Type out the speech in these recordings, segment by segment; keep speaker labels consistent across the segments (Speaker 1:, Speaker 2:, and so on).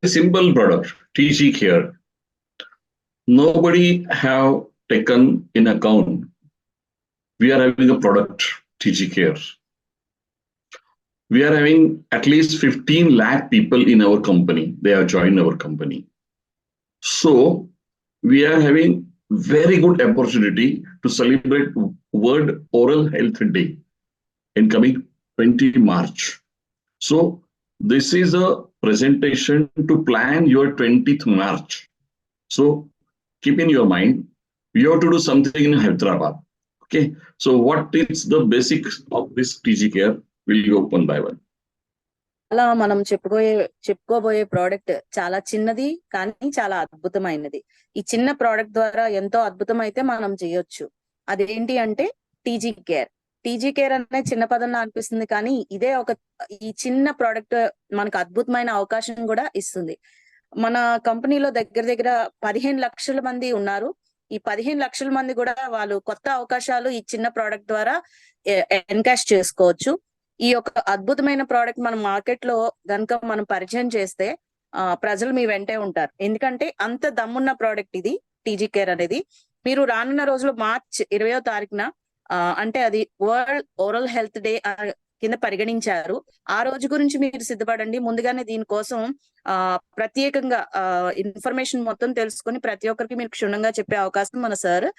Speaker 1: simple product, TG Care. Nobody have taken in account. We are having a product, TG Care. We are having at least 15 lakh people in our company. They have joined our company. So we are having very good opportunity to celebrate World Oral Health Day in coming 20 March. So this is a presentation to plan your 20th March. So keep in your mind, you have to do something in Hyderabad. Okay. So what is the basics of this TG Care? Will you open by one?
Speaker 2: అలా మనం చెప్పుకోబోయే product చాలా చిన్నది కానీ చాలా అద్భుతమైనది. ఈ చిన్న ప్రోడక్ట్ ద్వారా ఎంతో అద్భుతం అయితే మనం చేయొచ్చు. అదేంటి అంటే టీజీ కేర్. టీజీ కేర్ అనే చిన్న పదంలో అనిపిస్తుంది కానీ ఈ చిన్న ప్రోడక్ట్ మనకు అద్భుతమైన అవకాశం కూడా ఇస్తుంది. మన కంపెనీలో దగ్గర 15 లక్షల మంది ఉన్నారు. ఈ 15 లక్షల మంది కూడా వాళ్ళు కొత్త అవకాశాలు ఈ చిన్న ప్రోడక్ట్ ద్వారా ఎన్కాష్ చేసుకోవచ్చు. ఈ యొక్క అద్భుతమైన ప్రోడక్ట్ మన మార్కెట్ లో గనుక మనం పరిచయం చేస్తే ప్రజలు మీ వెంటే ఉంటారు. ఎందుకంటే అంత దమ్మున్న ప్రోడక్ట్ ఇది టీజీ కేర్ అనేది. మీరు రానున్న రోజులు మార్చ్ 20వ తారీఖున అంటే అది వరల్డ్ ఓరల్ హెల్త్ డే కింద పరిగణించారు. ఆ రోజు గురించి మీరు సిద్ధపడండి. ముందుగానే దీనికోసం ప్రత్యేకంగా ఇన్ఫర్మేషన్ మొత్తం తెలుసుకొని ప్రతి ఒక్కరికి మీరు క్షుణ్ణంగా చెప్పే అవకాశం మన సార్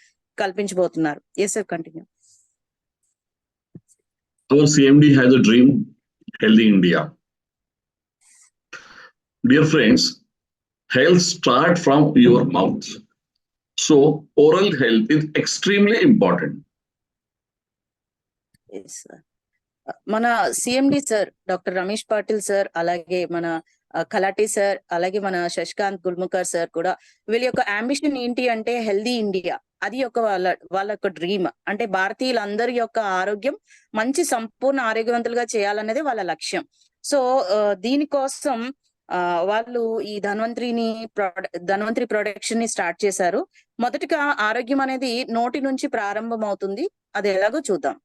Speaker 2: కల్పించబోతున్నారు. Yes sir, continue.
Speaker 1: Our CMD has a dream, healthy India. Dear friends, health starts from your mouth. So oral health is extremely important.
Speaker 2: Yes, sir. మన CMD sir doctor Ramesh Patil sir, అలాగే మన కలాటి సార్, అలాగే మన Sasikanth గుల్ముకర్ sir కూడా వీళ్ళ యొక్క ambition ఏంటి అంటే హెల్దీ ఇండియా. అది వాళ్ళ యొక్క డ్రీమ్. అంటే భారతీయులందరి యొక్క ఆరోగ్యం మంచి సంపూర్ణ ఆరోగ్యవంతులుగా చేయాలనేది వాళ్ళ లక్ష్యం. సో దీనికోసం వాళ్ళు ఈ ధన్వంతరి ప్రొడక్షన్ ని స్టార్ట్ చేశారు. మొదటిగా ఆరోగ్యం అనేది నోటి నుంచి ప్రారంభం అవుతుంది. అది ఎలాగో చూద్దాం.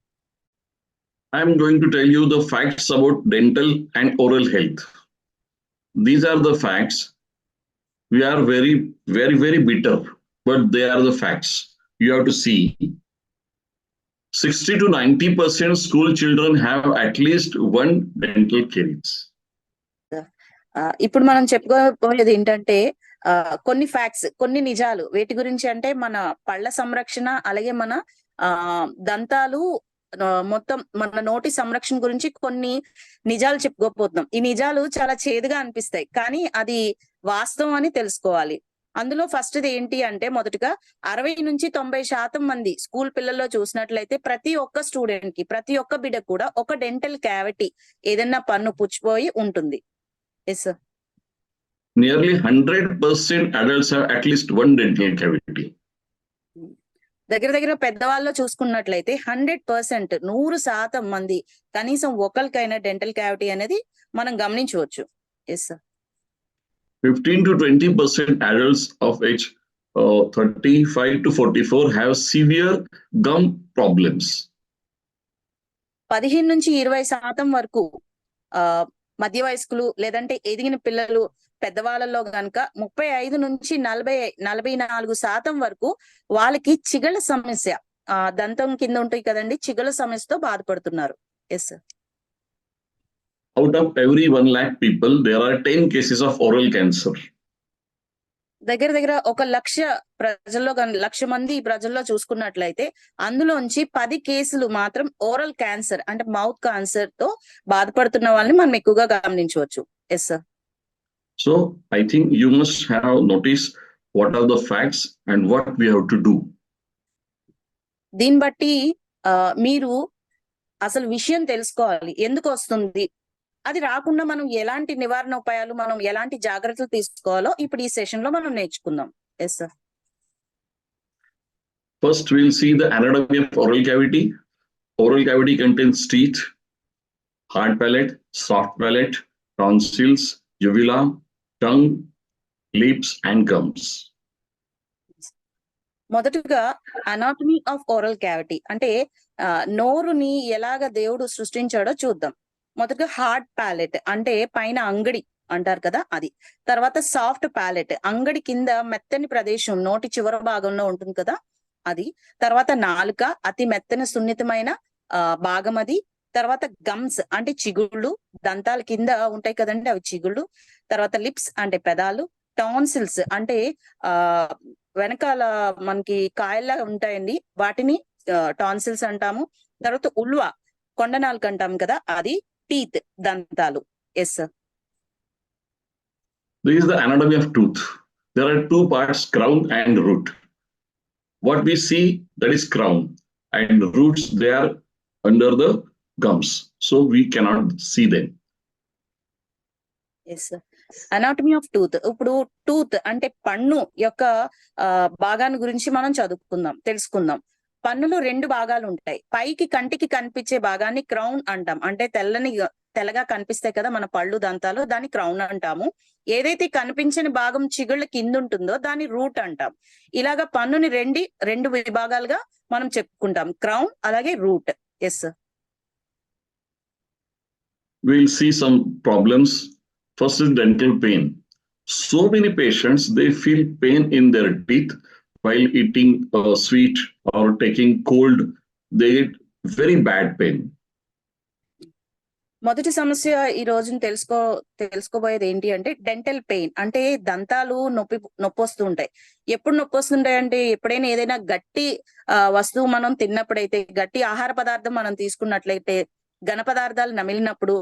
Speaker 1: I am going to tell you the facts about dental and oral health. These are the facts. We are very, very, very bitter, but they are the facts. You have to see 60 to 90% school children have at least one dental caries.
Speaker 2: ఇప్పుడు మనం చెప్పుకోబోయేది ఏంటంటే కొన్ని facts, కొన్ని నిజాలు. వేటి గురించి అంటే మన పళ్ళ సంరక్షణ, అలాగే మన దంతాలు మొత్తం మన నోటి సంరక్షణ గురించి కొన్ని నిజాలు చెప్పుకోపోతున్నాం. ఈ నిజాలు చాలా చేదుగా అనిపిస్తాయి కానీ అది వాస్తవం అని తెలుసుకోవాలి. అందులో ఫస్ట్ ఏంటి అంటే మొదటగా 60 నుంచి 90% మంది స్కూల్ పిల్లల్లో చూసినట్లయితే ప్రతి ఒక్క స్టూడెంట్ కి, ప్రతి ఒక్క బిడ్డ కూడా ఒక డెంటల్ క్యావిటీ, ఏదైనా పన్ను పుచ్చిపోయి ఉంటుంది. Yes sir.
Speaker 1: Nearly 100% adults have at least one dental cavity.
Speaker 2: దగ్గర పెద్దవాళ్ళలో చూసుకున్నట్లయితే 100% మంది కనీసం ఒకరికైనా డెంటల్ క్యావిటీ అనేది మనం గమనించవచ్చు. Yes sir.
Speaker 1: 15 to 20% adults of age 35 to 44 have severe gum problems.
Speaker 2: 15 నుంచి 20% వరకు మధ్య వయస్కులు లేదంటే ఎదిగిన పిల్లలు, పెద్దవాళ్ళలో గనక 35 నుంచి 44% వరకు వాళ్ళకి చిగళ్ళ సమస్య, దంతం కింద ఉంటాయి కదండి, చిగళ్ళ సమస్యతో బాధపడుతున్నారు. Yes sir.
Speaker 1: Out of every 1 lakh people, there are 10 cases of oral cancer.
Speaker 2: దగ్గర 1,00,000 మంది ప్రజల్లో చూసుకున్నట్లయితే అందులోంచి 10 కేసులు మాత్రం ఓరల్ క్యాన్సర్ అంటే మౌత్ క్యాన్సర్ తో బాధపడుతున్న వాళ్ళని మనం ఎక్కువగా గమనించవచ్చు. Yes sir.
Speaker 1: So I think you must have noticed what are the facts and what we have to do.
Speaker 2: దీన్ని బట్టి మీరు అసలు విషయం తెలుసుకోవాలి, ఎందుకు వస్తుంది, అది రాకుండా మనం ఎలాంటి నివారణ ఉపాయాలు, మనం ఎలాంటి జాగ్రత్తలు తీసుకోవాలో ఇప్పుడు ఈ సెషన్ లో మనం నేర్చుకుందాం. Yes sir.
Speaker 1: First we'll see the anatomy of oral cavity. Oral cavity contains teeth, hard palate, soft palate, tonsils, uvula, tongue, lips and gums.
Speaker 2: మొదటగా అనాటమీ ఆఫ్ ఓరల్ క్యావిటీ అంటే నోరుని ఎలాగ దేవుడు సృష్టించాడో చూద్దాం. మొదటగా హార్డ్ ప్యాలెట్ అంటే పైన అంగడి, అంటారు కదా అది. తర్వాత సాఫ్ట్ ప్యాలెట్, అంగడి కింద మెత్తని ప్రదేశం నోటి చివరి భాగంలో ఉంటుంది కదా అది. తర్వాత నాలుక, అతి మెత్తని సున్నితమైన భాగం అది. తర్వాత గమ్స్ అంటే చిగుళ్ళు, దంతాల కింద ఉంటాయి కదండి అవి చిగుళ్ళు. తర్వాత లిప్స్ అంటే పెదాలు. టాన్సిల్స్ అంటే ఆ వెనకాల మనకి కాయల్లా ఉంటాయండి, వాటిని టాన్సిల్స్ అంటాము. తర్వాత ఉల్వ, కొండ నాలుక అంటాం కదా అది. టీత్ దంతాలు. Yes sir.
Speaker 1: This is the anatomy of tooth. There are two parts, crown and root. What we see, that is crown, and roots, they are under the gums, so we cannot see them.
Speaker 2: Yes sir. Anatomy of tooth. ఇప్పుడు tooth అంటే పన్ను యొక్క భాగాన్ని గురించి మనం తెలుసుకుందాం. పన్నులో రెండు భాగాలు ఉంటాయి. పైకి కంటికి కనిపించే భాగాన్ని క్రౌన్ అంటాం, అంటే తెల్లగా కనిపిస్తాయి కదా మన పళ్ళు దంతాలు, దాన్ని క్రౌన్ అంటాము. ఏదైతే కనిపించని భాగం చిగుళ్ళ కింద ఉంటుందో దాన్ని రూట్ అంటాం. ఇలాగా పన్నుని రెండు విభాగాలుగా మనం చెప్పుకుంటాం, క్రౌన్ అలాగే root. Yes sir.
Speaker 1: We'll see some problems. First is dental pain. So many patients, they feel pain in their teeth while eating sweet or taking cold. They get very bad pain.
Speaker 2: మొదటి సమస్య ఈ రోజున తెలుసుకోబోయేది ఏంటి అంటే dental pain. అంటే దంతాలు నొప్పి వస్తూ ఉంటాయి. ఎప్పుడు నొప్పి వస్తుంటాయి అంటే ఎప్పుడైనా ఏదైనా గట్టి వస్తువు మనం తిన్నప్పుడైతే, గట్టి ఆహార పదార్థం మనం తీసుకున్నట్లయితే, ఘన పదార్థాలు నమిలినప్పుడు,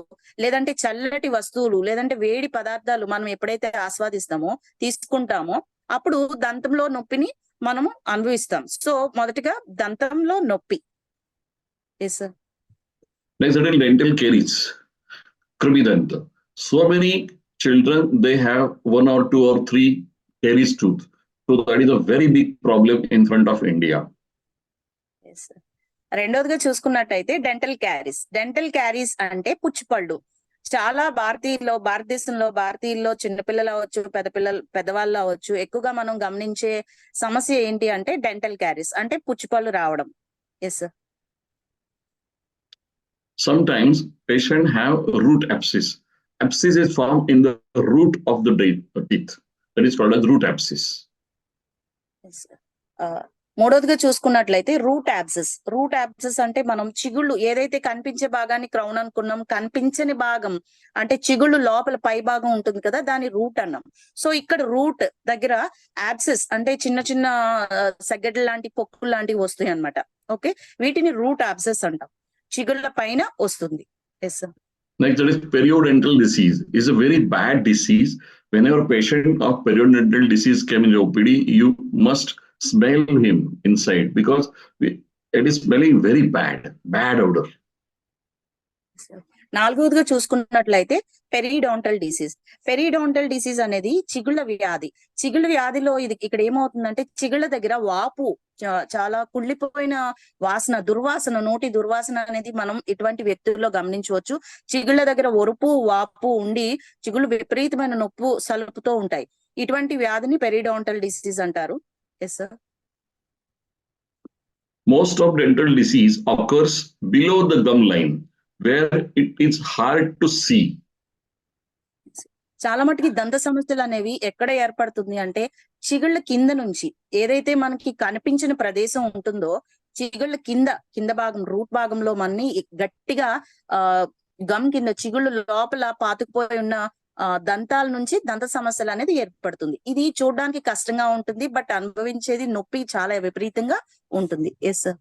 Speaker 2: లేదంటే చల్లటి వస్తువులు లేదంటే వేడి పదార్థాలు మనం ఎప్పుడైతే తీసుకుంటామో అప్పుడు దంతంలో నొప్పిని మనము అనుభవిస్తాం. సో మొదటిగా దంతంలో నొప్పి. Yes sir.
Speaker 1: Next is dental caries, Krimidanta. So many children, they have 1 or 2 or 3 caries tooth. So that is a very big problem in front of India.
Speaker 2: Yes, sir. రెండోదిగా చూసుకున్నట్టయితే డెంటల్ క్యారీస్ అంటే పుచ్చిపళ్ళు. చాలా భారతదేశంలో చిన్నపిల్లలు అవ్వచ్చు, పెద్దవాళ్ళు అవ్వచ్చు, ఎక్కువగా మనం గమనించే సమస్య ఏంటి అంటే డెంటల్ క్యారీస్ అంటే పుచ్చిపళ్ళు రావడం. Yes sir.
Speaker 1: Sometimes patients have root abscess. Abscess is formed in the root of the teeth. That is called as root abscess.
Speaker 2: మూడోదిగా చూసుకున్నట్లయితే రూట్ యాబ్సెస్ అంటే మనం చిగుళ్ళు ఏదైతే కనిపించే భాగాన్ని క్రౌన్ అనుకున్నాం, కనిపించని భాగం అంటే చిగుళ్ళు లోపల పై భాగం ఉంటుంది కదా దాన్ని రూట్ అన్నాం. సో ఇక్కడ రూట్ దగ్గర యాబ్సెస్ అంటే చిన్న చిన్న సెగ్గడ్ల లాంటి పొక్కులు లాంటివి వస్తాయి అన్నమాట. ఓకే, వీటిని రూట్ యాబ్సెస్ అంటాం, చిగుళ్ళ పైన వస్తుంది. Yes sir.
Speaker 1: Next, that is periodontal disease. Is a very bad disease. Whenever patient of periodontal disease came in your OPD, you must smell him inside because it is smelling very bad odor.
Speaker 2: నాలుగోదిగా చూసుకున్నట్లయితే periodontal disease అనేది చిగుళ్ళ వ్యాధిలో ఇక్కడ ఏమవుతుందంటే చిగుళ్ళ దగ్గర వాపు, చాలా కుళ్ళిపోయిన వాసన, నోటి దుర్వాసన అనేది మనం ఇటువంటి వ్యక్తుల్లో గమనించవచ్చు. చిగుళ్ళ దగ్గర ఒరుపు, వాపు ఉండి చిగుళ్ళు విపరీతమైన నొప్పు సలుపుతో ఉంటాయి. ఇటువంటి వ్యాధిని పెరిడాంటల్ డిసీజ్ అంటారు. Yes sir.
Speaker 1: Most of dental disease occurs below the gum line, where it is hard to see.
Speaker 2: చాలా మటుకి దంత సమస్యలు అనేవి ఎక్కడ ఏర్పడుతుంది అంటే చిగుళ్ళ కింద నుంచి, ఏదైతే మనకి కనిపించిన ప్రదేశం ఉంటుందో చిగుళ్ళ కింద భాగం, రూట్ భాగంలో మన్ని గట్టిగా గమ్ కింద చిగుళ్ళు లోపల పాతుకుపోయి ఉన్న దంతాల నుంచి దంత సమస్యలు అనేది ఏర్పడుతుంది. ఇది చూడడానికి కష్టంగా ఉంటుంది, బట్ అనుభవించేది నొప్పి చాలా విపరీతంగా ఉంటుంది. Yes sir.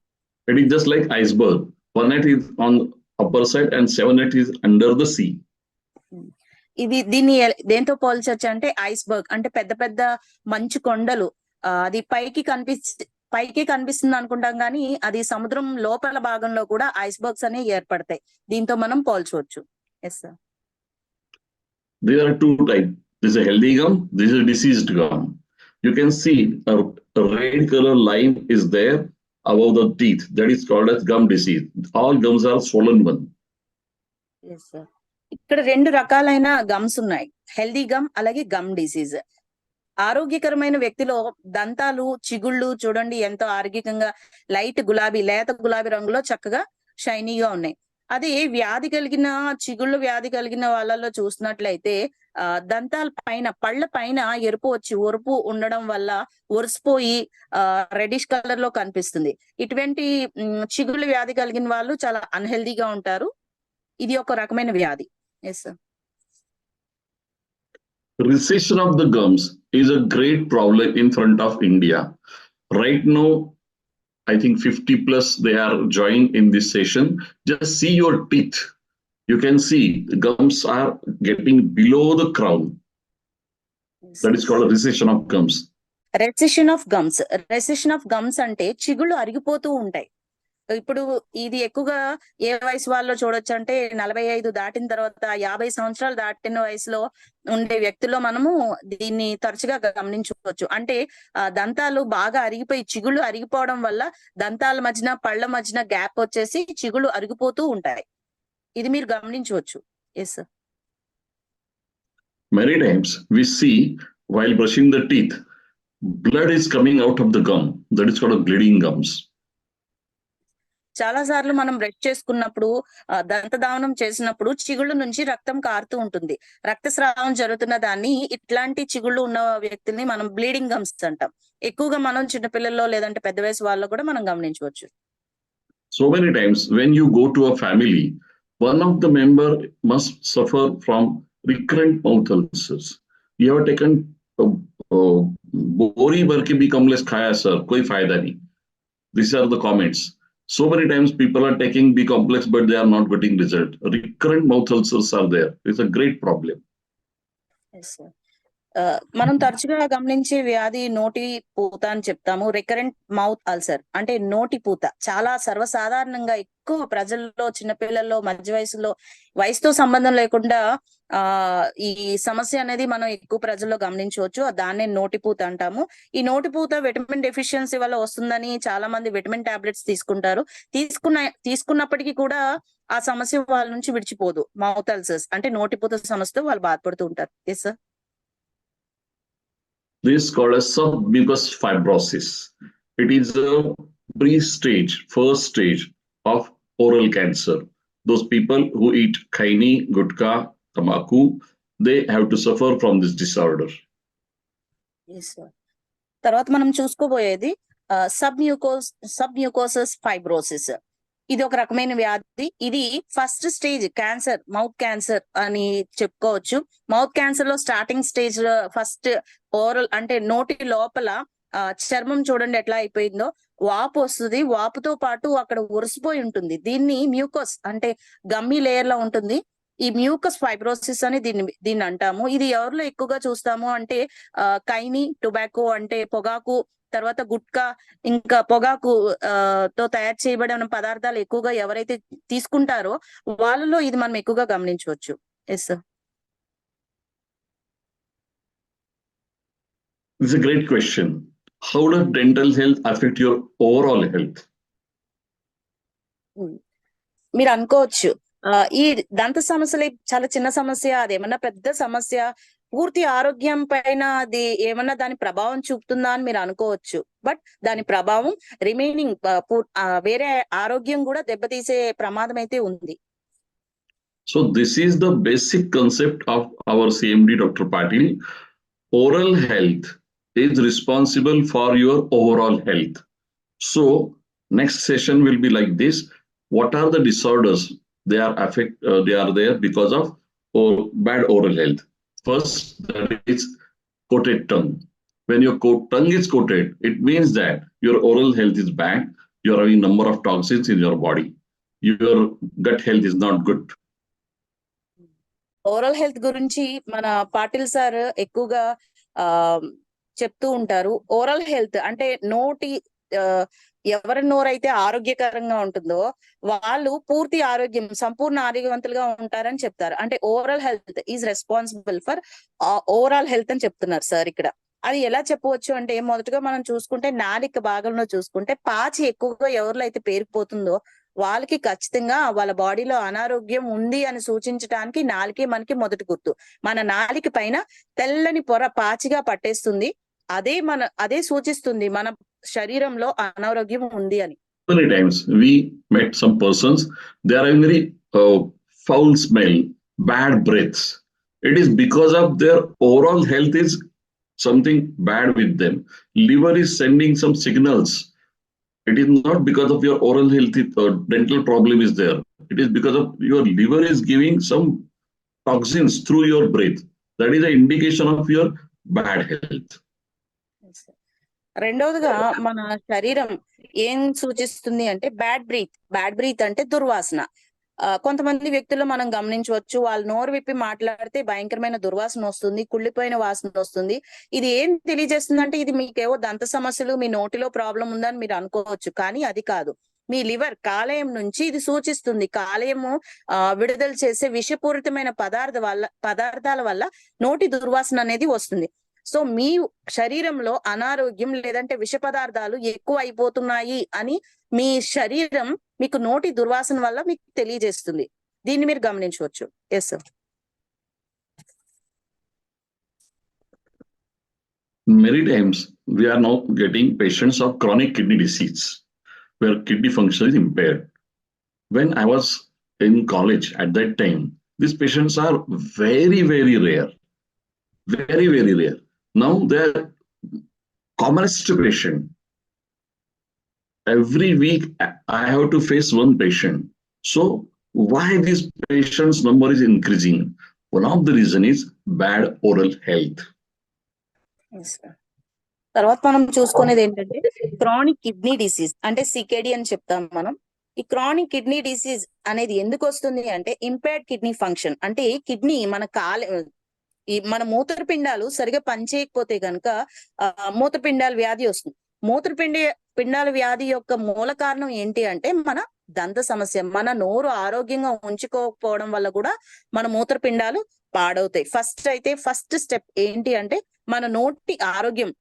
Speaker 1: It is just like iceberg. One net is on upper side and 7 net is under the sea.
Speaker 2: దీన్ని దేంతో పోల్చొచ్చు అంటే ఐస్బర్గ్ అంటే పెద్ద పెద్ద మంచు కొండలు. అది పైకి కనిపిస్తుంది అనుకుంటాం కానీ అది సముద్రం లోపల భాగంలో కూడా ఐస్బర్గ్స్ అనేవి ఏర్పడతాయి. దీంతో మనం పోల్చవచ్చు. Yes sir.
Speaker 1: There are 2 types. This is a healthy gum, this is a diseased gum. You can see a red color line is there above the teeth. That is called as gum disease. All gums are swollen one.
Speaker 2: Yes, sir. ఇక్కడ 2 రకాలైన gums ఉన్నాయి, healthy gum అలాగే gum disease. ఆరోగ్యకరమైన వ్యక్తిలో దంతాలు, చిగుళ్ళు చూడండి ఎంతో ఆరోగ్యంగా లేత గులాబీ రంగులో చక్కగా షైనీగా ఉన్నాయి. అదే చిగుళ్ళు వ్యాధి కలిగిన వాళ్ళలో చూసినట్లయితే దంతాల పైన పళ్ళ పైన ఎరుపు వచ్చి ఒరుపు ఉండడం వల్ల ఒరిసిపోయి రెడిష్ కలర్ లో కనిపిస్తుంది. ఇటువంటి చిగుళ్ళ వ్యాధి కలిగిన వాళ్ళు చాలా అన్హెల్దీగా ఉంటారు. ఇది ఒక రకమైన వ్యాధి. Yes sir.
Speaker 1: Recession of the gums is a great problem in front of India. Right now, I think 50 plus they are joined in this session. Just see your teeth. You can see the gums are getting below the crown. That is called a recession of gums.
Speaker 2: Recession of gums అంటే చిగుళ్ళు అరిగిపోతూ ఉంటాయి. ఇప్పుడు ఇది ఎక్కువగా ఏ వయసు వాళ్ళలో చూడొచ్చు అంటే 45 దాటిన తర్వాత 50 సంవత్సరాలు దాటిన వయసులో ఉండే వ్యక్తుల్లో మనము దీన్ని తరచుగా గమనించవచ్చు. అంటే దంతాలు బాగా అరిగిపోయి చిగుళ్ళు అరిగిపోవడం వల్ల దంతాల మధ్యన పళ్ళ మధ్యన గ్యాప్ వచ్చేసి చిగుళ్ళు అరిగిపోతూ ఉంటాయి. ఇది మీరు గమనించవచ్చు. Yes sir.
Speaker 1: Many times we see while brushing the teeth, blood is coming out of the gum. That is called a bleeding gums.
Speaker 2: చాలా సార్లు మనం బ్రష్ చేసుకున్నప్పుడు దంతధావనం చేసినప్పుడు చిగుళ్ళు నుంచి రక్తం కారుతూ ఉంటుంది. రక్తస్రావం జరుగుతున్న దాన్ని ఇట్లాంటి చిగుళ్ళు ఉన్న వ్యక్తుల్ని మనం బ్లీడింగ్ గమ్స్ అంటాం. ఎక్కువగా మనం చిన్నపిల్లల్లో లేదంటే పెద్ద వయసు వాళ్ళలో కూడా మనం గమనించవచ్చు.
Speaker 1: So many times when you go to a family, one of the member must suffer from recurrent mouth ulcers. You have taken बोरी भर के भी कमलेस खाया सर, कोई फायदा नहीं. These are the comments. So many times people are taking B complex, but they are not getting result. Recurrent mouth ulcers are there. It's a great problem.
Speaker 2: Yes, sir. మనం తరచుగా గమనించే వ్యాధి నోటి పూత అని చెప్తాము. రికరెంట్ మౌత్ అల్సర్ అంటే నోటి పూత చాలా సర్వసాధారణంగా ఎక్కువ ప్రజల్లో, చిన్నపిల్లల్లో, మధ్య వయసుతో సంబంధం లేకుండా ఈ సమస్య అనేది మనం ఎక్కువ ప్రజల్లో గమనించవచ్చు. దాన్నే నోటి పూత అంటాము. ఈ నోటి పూత విటమిన్ డెఫిషియన్సీ వల్ల వస్తుందని చాలా మంది విటమిన్ టాబ్లెట్స్ తీసుకుంటారు. తీసుకున్నప్పటికీ కూడా ఆ సమస్య వాళ్ళ నుంచి విడిచిపోదు. మౌత్ అల్సర్స్ అంటే నోటి పూత సమస్యతో వాళ్ళు బాధపడుతూ ఉంటారు. Yes sir.
Speaker 1: This is called a submucous fibrosis. It is a first stage of oral cancer. Those people who eat khaini, gutka, tamaku, they have to suffer from this disorder.
Speaker 2: Yes, sir. తర్వాత మనం చూసుకోబోయేది సబ్మ్యూకోసస్ fibrosis. ఇది ఒక రకమైన వ్యాధి. ఇది first stage cancer, mouth cancer అని చెప్పుకోవచ్చు. Mouth cancer లో స్టార్టింగ్ స్టేజ్ ఫస్ట్ ఓరల్ అంటే నోటి లోపల చర్మం చూడండి ఎట్లా అయిపోయిందో, వాపు వస్తుంది. వాపుతో పాటు అక్కడ ఉరిసిపోయి ఉంటుంది. దీన్ని మ్యూకస్ అంటే గమ్మీ లేయర్ లో ఉంటుంది. ఈ మ్యూకస్ ఫైబ్రోసిస్ అని దీన్ని అంటాము. ఇది ఎవరిలో ఎక్కువగా చూస్తాము అంటే కైని, టొబాకో అంటే పొగాకు, తర్వాత గుట్కా, ఇంకా పొగాకు తో తయారు చేయబడిన పదార్థాలు ఎక్కువగా ఎవరైతే తీసుకుంటారో వాళ్ళలో ఇది మనం ఎక్కువగా గమనించవచ్చు. Yes sir.
Speaker 1: It's a great question. How does dental health affect your overall health?
Speaker 2: మీరు అనుకోవచ్చు ఈ దంత సమస్యలు చాలా చిన్న సమస్య, అదేమన్నా పెద్ద సమస్య, పూర్తి ఆరోగ్యం పైన అది ఏమన్నా దాని ప్రభావం చూపుతుందా అని మీరు అనుకోవచ్చు. బట్ దాని ప్రభావం రిమైనింగ్ వేరే ఆరోగ్యం కూడా దెబ్బతీసే ప్రమాదం అయితే ఉంది.
Speaker 1: So this is the basic concept of our CMD Dr. Patil. Oral health is responsible for your overall health. So next session will be like this. What are the disorders they are there because of bad oral health? First, that is coated tongue. When your tongue is coated, it means that your oral health is bad. You are having number of toxins in your body. Your gut health is not good.
Speaker 2: Oral health గురించి మన Patil sir ఎక్కువగా చెప్తూ ఉంటారు. Oral health అంటే నోటి ఎవరి నోరైతే ఆరోగ్యకరంగా ఉంటుందో వాళ్ళు పూర్తి ఆరోగ్యం, సంపూర్ణ ఆరోగ్యవంతులుగా ఉంటారని చెప్తారు. అంటే overall health is responsible for overall health అని చెప్తున్నారు సార్ ఇక్కడ. అది ఎలా చెప్పవచ్చు అంటే మొదటగా మనం చూసుకుంటే నాలిక భాగంలో చూసుకుంటే పాచి ఎక్కువగా ఎవరిలో అయితే పేరుకుపోతుందో వాళ్ళకి ఖచ్చితంగా వాళ్ళ బాడీలో అనారోగ్యం ఉంది అని సూచించడానికి నాలికే మనకి మొదటి గుర్తు. మన నాలిక పైన తెల్లని పొర పాచిగా పట్టేస్తుంది. అదే సూచిస్తుంది మన శరీరంలో అనారోగ్యం ఉంది అని.
Speaker 1: Many times we met some persons, they are having very foul smell, bad breaths. It is because of their overall health is something bad with them. Liver is sending some signals. It is not because of your oral health, dental problem is there. It is because of your liver is giving some toxins through your breath. That is an indication of your bad health.
Speaker 2: రెండవదిగా మన శరీరం ఏం సూచిస్తుంది అంటే bad breath అంటే దుర్వాసన. కొంతమంది వ్యక్తులు మనం గమనించవచ్చు, వాళ్ళు నోరు విప్పి మాట్లాడితే భయంకరమైన దుర్వాసన వస్తుంది, కుళ్ళిపోయిన వాసన వస్తుంది. ఇది ఏం తెలియజేస్తుందంటే ఇది మీకేవో దంత సమస్యలు, మీ నోటిలో ప్రాబ్లం ఉందని మీరు అనుకోవచ్చు, కానీ అది కాదు. మీ లివర్ కాలేయం నుంచి ఇది సూచిస్తుంది. కాలేయము విడుదల చేసే విషపూరితమైన పదార్థాల వల్ల నోటి దుర్వాసన అనేది వస్తుంది. సో మీ శరీరంలో అనారోగ్యం లేదంటే విష పదార్థాలు ఎక్కువ అయిపోతున్నాయి అని మీ శరీరం మీకు నోటి దుర్వాసన వల్ల మీకు తెలియజేస్తుంది. దీన్ని మీరు గమనించవచ్చు. Yes sir.
Speaker 1: Many times we are now getting patients of chronic kidney disease where kidney function is impaired. When I was in college at that time, these patients are very, very rare. Very, very rare. Now they're commonest patient. Every week I have to face one patient. So why this patient's number is increasing? One of the reason is bad oral health.
Speaker 2: తర్వాత మనం చూసుకునేది ఏంటంటే chronic kidney disease అంటే CKD అని చెప్తాం మనం. ఈ chronic kidney disease అనేది ఎందుకు వస్తుంది అంటే ఇంపైర్డ్ కిడ్నీ ఫంక్షన్. అంటే కిడ్నీ మన మూత్రపిండాలు సరిగా పనిచేయకపోతే గనుక మూత్రపిండాల వ్యాధి వస్తుంది. పిండాల వ్యాధి యొక్క మూల కారణం ఏంటి అంటే మన దంత సమస్య. మన నోరు ఆరోగ్యంగా ఉంచుకోకపోవడం వల్ల కూడా మన మూత్రపిండాలు పాడవుతాయి. ఫస్ట్ స్టెప్ ఏంటి అంటే మన నోటి ఆరోగ్యం,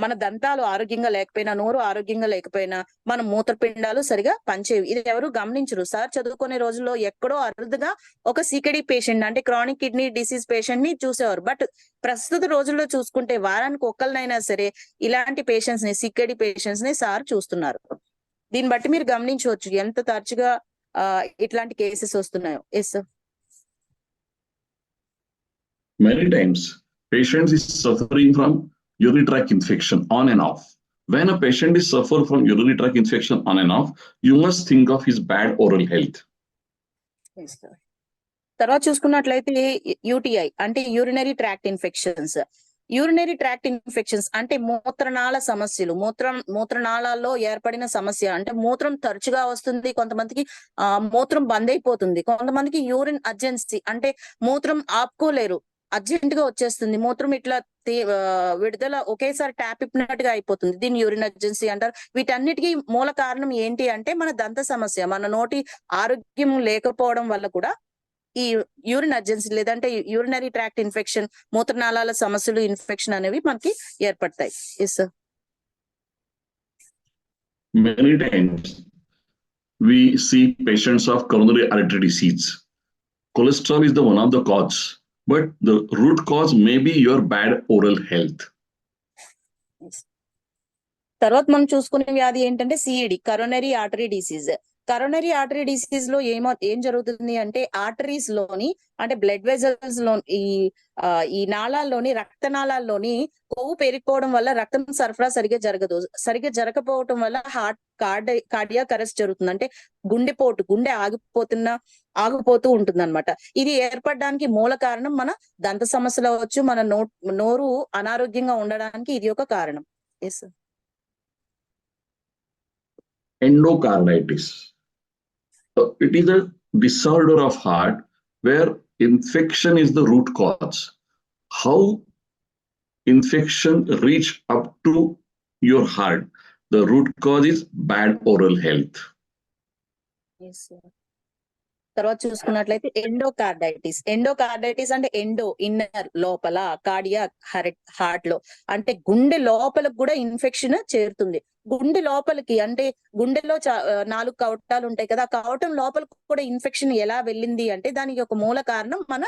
Speaker 2: మన దంతాలు ఆరోగ్యంగా లేకపోయినా, నోరు ఆరోగ్యంగా లేకపోయినా మన మూత్రపిండాలు సరిగా పనిచేయవు. ఇది ఎవరు గమనించరు. సార్ చదువుకునే రోజుల్లో ఎక్కడో అరుదుగా ఒక సికెడి పేషెంట్ అంటే క్రానిక్ కిడ్నీ డిసీజ్ పేషెంట్ ని చూసేవారు. బట్ ప్రస్తుత రోజుల్లో చూసుకుంటే వారానికి ఒక్కళ్ళనైనా సరే ఇలాంటి పేషెంట్స్ ని, సికెడి పేషెంట్స్ ని సార్ చూస్తున్నారు. దీన్ని బట్టి మీరు గమనించవచ్చు ఎంత తరచుగా ఇట్లాంటి కేసెస్ వస్తున్నాయో. Yes sir.
Speaker 1: Many times patients is suffering from urinary tract infection on and off. When a patient is suffer from urinary tract infection on and off, you must think of his bad oral health.
Speaker 2: Yes, sir. తర్వాత చూసుకున్నట్లయితే UTI అంటే urinary tract infections. Urinary tract infections అంటే మూత్రనాళ సమస్యలు, మూత్రనాళాల్లో ఏర్పడిన సమస్య. అంటే మూత్రం తరచుగా వస్తుంది, కొంతమందికి మూత్రం బంద్ అయిపోతుంది, కొంతమందికి యూరిన్ అర్జెన్సీ అంటే మూత్రం ఆపుకోలేరు, అర్జెంట్ గా వచ్చేస్తుంది, మూత్రం ఇట్లా విడుదల ఒకేసారి ట్యాప్ ఇప్పినట్టుగా అయిపోతుంది. దీన్ని యూరిన్ అర్జెన్సీ అంటారు. వీటన్నిటికీ మూల కారణం ఏంటి అంటే మన దంత సమస్య, మన నోటి ఆరోగ్యం లేకపోవడం వల్ల కూడా ఈ యూరిన్ అర్జెన్సీ లేదంటే యూరినరీ ట్రాక్ట్ ఇన్ఫెక్షన్, మూత్రనాళాల సమస్యలు, ఇన్ఫెక్షన్ అనేవి మనకి ఏర్పడతాయి. Yes sir.
Speaker 1: Many times we see patients of coronary artery disease. Cholesterol is the one of the cause, but the root cause may be your bad oral health.
Speaker 2: తర్వాత మనం చూసుకునే వ్యాధి ఏంటంటే CED, coronary artery disease. Coronary artery disease లో ఏం జరుగుతుంది అంటే arteries లోని అంటే బ్లడ్ వెజల్స్ లో ఈ నాళాల్లోని రక్తనాళాల్లోని కొవ్వు పెరిగిపోవడం వల్ల రక్తం సరఫరా సరిగ్గా జరగకపోవటం వల్ల కార్డియాక్ అరెస్ట్ జరుగుతుంది. అంటే గుండె ఆగిపోతూ ఉంటుంది అనమాట. ఇది ఏర్పడడానికి మూల కారణం మన దంత సమస్యలు అవ్వచ్చు, మన నోరు అనారోగ్యంగా ఉండడానికి ఇది ఒక కారణం. Yes sir.
Speaker 1: Endocarditis. It is a disorder of heart where infection is the root cause. How infection reach up to your heart? The root cause is bad oral health.
Speaker 2: Yes, sir. తర్వాత చూసుకున్నట్లయితే endocarditis అంటే inner లోపల, cardiac heart లో అంటే గుండె లోపలకు కూడా infection చేరుతుంది. గుండె లోపలికి అంటే గుండెలో 4 కవటాలు ఉంటాయి కదా, కవటం లోపలికి కూడా ఇన్ఫెక్షన్ ఎలా వెళ్ళింది అంటే దానికి ఒక మూల కారణం మన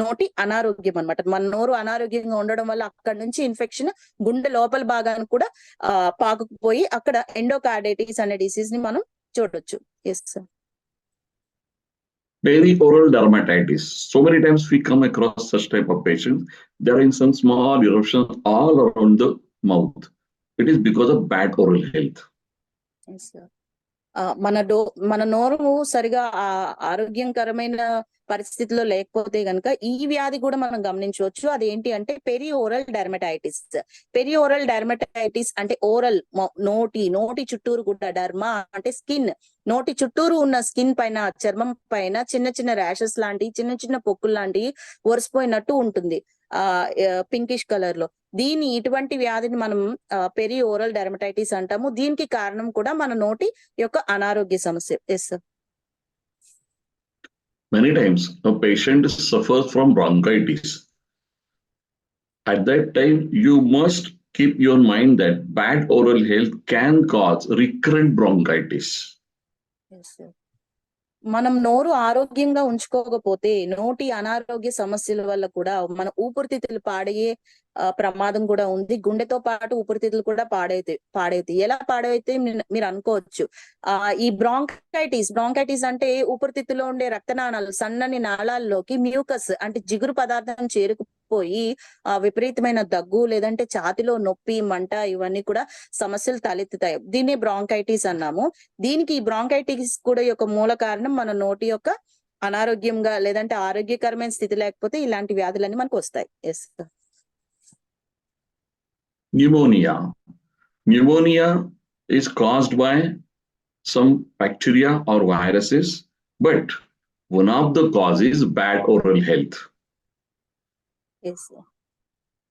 Speaker 2: నోటి అనారోగ్యం అన్నమాట. మన నోరు అనారోగ్యంగా ఉండడం వల్ల అక్కడి నుంచి ఇన్ఫెక్షన్ గుండె లోపల భాగానికి కూడా పాకుకుపోయి అక్కడ ఎండోకార్డైటిస్ అనే డిసీజ్ ని మనం చూడొచ్చు. Yes sir.
Speaker 1: Perioral dermatitis. So many times we come across such type of patients. There are in some small eruptions all around the mouth. It is because of bad oral health.
Speaker 2: Yes, sir. మన నోరు సరిగా ఆరోగ్యకరమైన పరిస్థితిలో లేకపోతే గనక ఈ వ్యాధి కూడా మనం గమనించవచ్చు. అదేంటి అంటే పెరియోరల్ డెర్మటైటిస్. పెరియోరల్ డెర్మటైటిస్ అంటే ఓరల్ నోటి చుట్టూరు కూడా, డర్మా అంటే స్కిన్, నోటి చుట్టూరు ఉన్న స్కిన్ పైన, చర్మం పైన చిన్న చిన్న ర్యాషెస్ లాంటి, చిన్న చిన్న పొక్కులు లాంటివి ఒరిసిపోయినట్టు ఉంటుంది పింకిష్ కలర్ లో. ఇటువంటి వ్యాధిని మనం పెరియోరల్ డెర్మటైటిస్ అంటాము. దీనికి కారణం కూడా మన నోటి యొక్క అనారోగ్య సమస్య. Yes sir.
Speaker 1: Many times a patient suffers from bronchitis. At that time, you must keep your mind that bad oral health can cause recurrent bronchitis.
Speaker 2: Yes, sir. మనం నోరు ఆరోగ్యంగా ఉంచుకోకపోతే నోటి అనారోగ్య సమస్యల వల్ల కూడా మన ఊపిరితిత్తులు పాడయ్యే ప్రమాదం కూడా ఉంది. గుండెతో పాటు ఊపిరితిత్తులు కూడా పాడైతే ఎలా పాడైతే మీరు అనుకోవచ్చు. ఈ బ్రాంకైటిస్ అంటే ఊపిరితిత్తులో ఉండే రక్తనాళాలు, సన్నని నాళాల్లోకి మ్యూకస్ అంటే జిగురు పదార్థం చేరుకుపోయి విపరీతమైన దగ్గు, లేదంటే ఛాతిలో నొప్పి, మంట, ఇవన్నీ కూడా సమస్యలు తలెత్తుతాయి. దీన్ని బ్రాంకైటిస్ అన్నాము. దీనికి ఈ బ్రాంకైటిస్ కూడా యొక్క మూల కారణం మన నోటి యొక్క అనారోగ్యంగా, లేదంటే ఆరోగ్యకరమైన స్థితి లేకపోతే ఇలాంటి వ్యాధులన్నీ మనకు వస్తాయి. Yes.
Speaker 1: Pneumonia. Pneumonia is caused by some bacteria or viruses, but one of the causes bad oral health.
Speaker 2: Yes.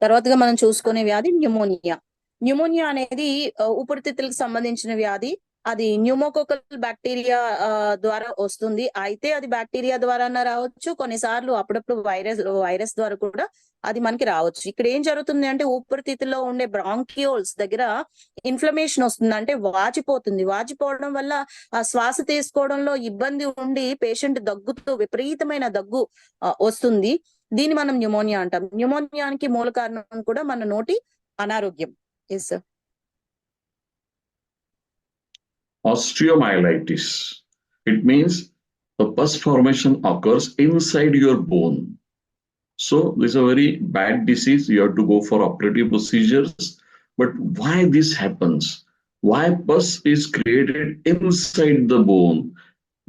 Speaker 2: తర్వాతగా మనం చూసుకునే వ్యాధి న్యూమోనియా. న్యూమోనియా అనేది ఊపిరితిత్తులకు సంబంధించిన వ్యాధి. అది న్యూమోకోకల్ బ్యాక్టీరియా ద్వారా వస్తుంది. అయితే అది బ్యాక్టీరియా ద్వారా రావచ్చు, కొన్నిసార్లు అప్పుడప్పుడు వైరస్ ద్వారా కూడా అది మనకి రావచ్చు. ఇక్కడ ఏం జరుగుతుంది అంటే ఊపిరితిత్తుల్లో ఉండే బ్రాంకియోల్స్ దగ్గర ఇన్ఫ్లమేషన్ వస్తుంది, అంటే వాచిపోవడం వల్ల ఆ శ్వాస తీసుకోవడంలో ఇబ్బంది ఉండి పేషెంట్ దగ్గుతూ విపరీతమైన దగ్గు వస్తుంది. దీన్ని మనం న్యూమోనియా అంటాం. న్యూమోనియానికి మూల కారణం కూడా మన నోటి అనారోగ్యం. Yes sir.
Speaker 1: Osteomyelitis. It means the pus formation occurs inside your bone. So this is a very bad disease. You have to go for operative procedures. But why this happens? Why pus is created inside the bone?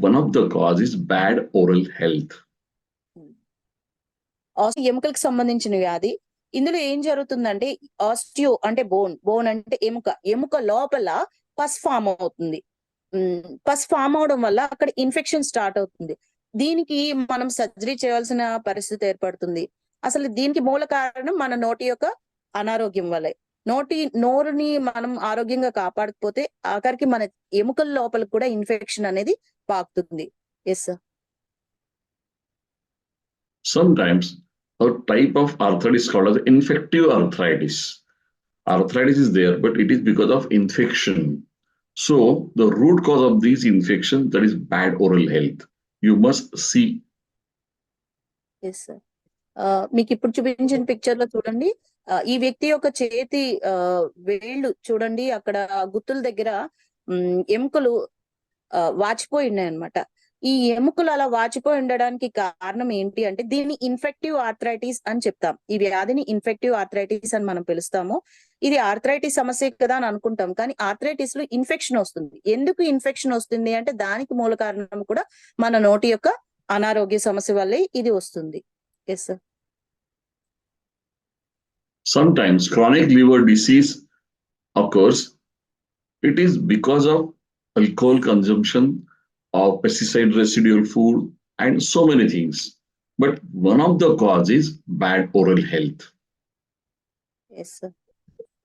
Speaker 1: One of the causes is bad oral health.
Speaker 2: ఎముకలకు సంబంధించిన వ్యాధి. ఇందులో ఏం జరుగుతుందంటే osteo అంటే bone అంటే ఎముక లోపల పస్ ఫామ్ అవుతుంది. పస్ ఫామ్ అవడం వల్ల అక్కడ ఇన్ఫెక్షన్ స్టార్ట్ అవుతుంది. దీనికి మనం సర్జరీ చేయాల్సిన పరిస్థితి ఏర్పడుతుంది. అసలు దీనికి మూల కారణం మన నోటి యొక్క అనారోగ్యం వల్లే. నోరుని మనం ఆరోగ్యంగా కాపాడకపోతే ఆఖరికి మన ఎముకల లోపల కూడా ఇన్ఫెక్షన్ అనేది పాకుతుంది. Yes sir.
Speaker 1: Sometimes a type of arthritis called as infective arthritis. Arthritis is there, but it is because of infection. So the root cause of these infections, that is bad oral health. You must see.
Speaker 2: Yes, sir. మీకు ఇప్పుడు చూపించిన picture లో చూడండి, ఈ వ్యక్తి యొక్క చేతి వేళ్ళు చూడండి, అక్కడ గుత్తుల దగ్గర ఎముకలు వాచిపోయి ఉన్నాయి అన్నమాట. ఈ ఎముకలు అలా వాచిపోయి ఉండడానికి కారణం ఏంటి అంటే దీన్ని ఇన్ఫెక్టివ్ ఆర్థరైటిస్ అని చెప్తాం. ఈ వ్యాధిని ఇన్ఫెక్టివ్ ఆర్థరైటిస్ అని మనం పిలుస్తాము. ఇది ఆర్థరైటిస్ సమస్య కదా అని అనుకుంటాం, కానీ ఆర్థరైటిస్ లో ఇన్ఫెక్షన్ వస్తుంది. ఎందుకు ఇన్ఫెక్షన్ వస్తుంది అంటే దానికి మూల కారణం కూడా మన నోటి యొక్క అనారోగ్య సమస్య వల్లే ఇది వస్తుంది. Yes sir.
Speaker 1: Sometimes chronic liver disease occurs. It is because of alcohol consumption, of pesticide residual food, and so many things. But one of the causes is bad oral health.
Speaker 2: Yes, sir.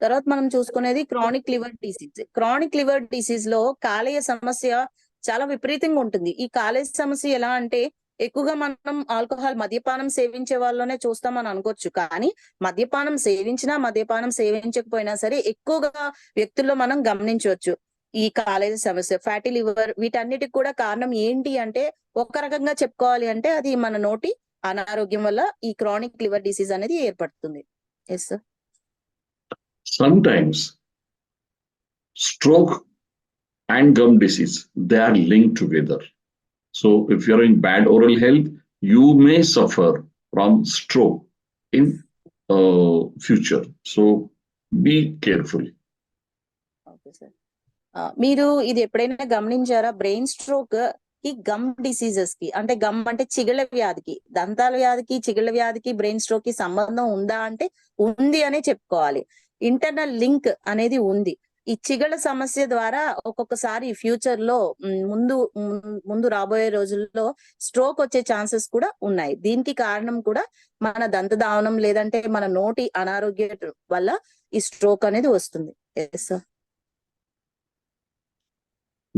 Speaker 2: తర్వాత మనం చూసుకునేది chronic liver disease. Chronic liver disease లో కాలేయ సమస్య చాలా విపరీతంగా ఉంటుంది. ఈ కాలేయ సమస్య ఎలా అంటే ఎక్కువగా మనం ఆల్కహాల్, మద్యపానం సేవించే వాళ్ళలోనే చూస్తామని అనుకోవచ్చు. కానీ మద్యపానం సేవించకపోయినా సరే ఎక్కువగా వ్యక్తుల్లో మనం గమనించవచ్చు ఈ కాలేయ సమస్య, ఫ్యాటీ లివర్. వీటన్నిటికి కూడా కారణం ఏంటి అంటే ఒక రకంగా చెప్పుకోవాలి అంటే అది మన నోటి అనారోగ్యం వల్ల ఈ క్రానిక్ లివర్ డిసీజ్ అనేది ఏర్పడుతుంది. Yes sir.
Speaker 1: Sometimes stroke and gum disease, they are linked together. So if you're in bad oral health, you may suffer from stroke in future. So be careful.
Speaker 2: Okay sir. మీరు ఇది ఎప్పుడైనా గమనించారా? Brain stroke కి gum diseases కి, అంటే gum అంటే చిగుళ్ళ వ్యాధికి, దంతాల వ్యాధికి చిగుళ్ళ వ్యాధికి బ్రెయిన్ స్ట్రోక్ కి సంబంధం ఉందా అంటే ఉంది అనే చెప్పుకోవాలి. ఇంటర్నల్ లింక్ అనేది ఉంది. ఈ చిగుళ్ళ సమస్య ద్వారా ఒక్కొక్కసారి ఫ్యూచర్ లో ముందు రాబోయే రోజుల్లో స్ట్రోక్ వచ్చే ఛాన్సెస్ కూడా ఉన్నాయి. దీనికి కారణం కూడా మన దంతధావనం లేదంటే మన నోటి అనారోగ్యం వల్ల ఈ స్ట్రోక్ అనేది వస్తుంది. Yes sir.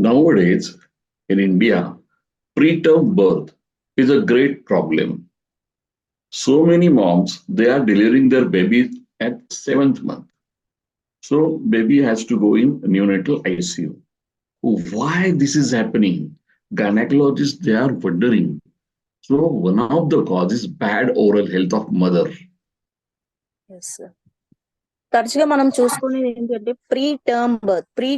Speaker 1: Nowadays, in India, preterm birth is a great problem. So many moms, they are delivering their babies at 7th month. So baby has to go in neonatal ICU. Why this is happening? Gynecologists, they are wondering. So one of the causes is bad oral health of mother.
Speaker 2: Yes sir. తరచుగా మనం చూసుకునేది ఏంటంటే pre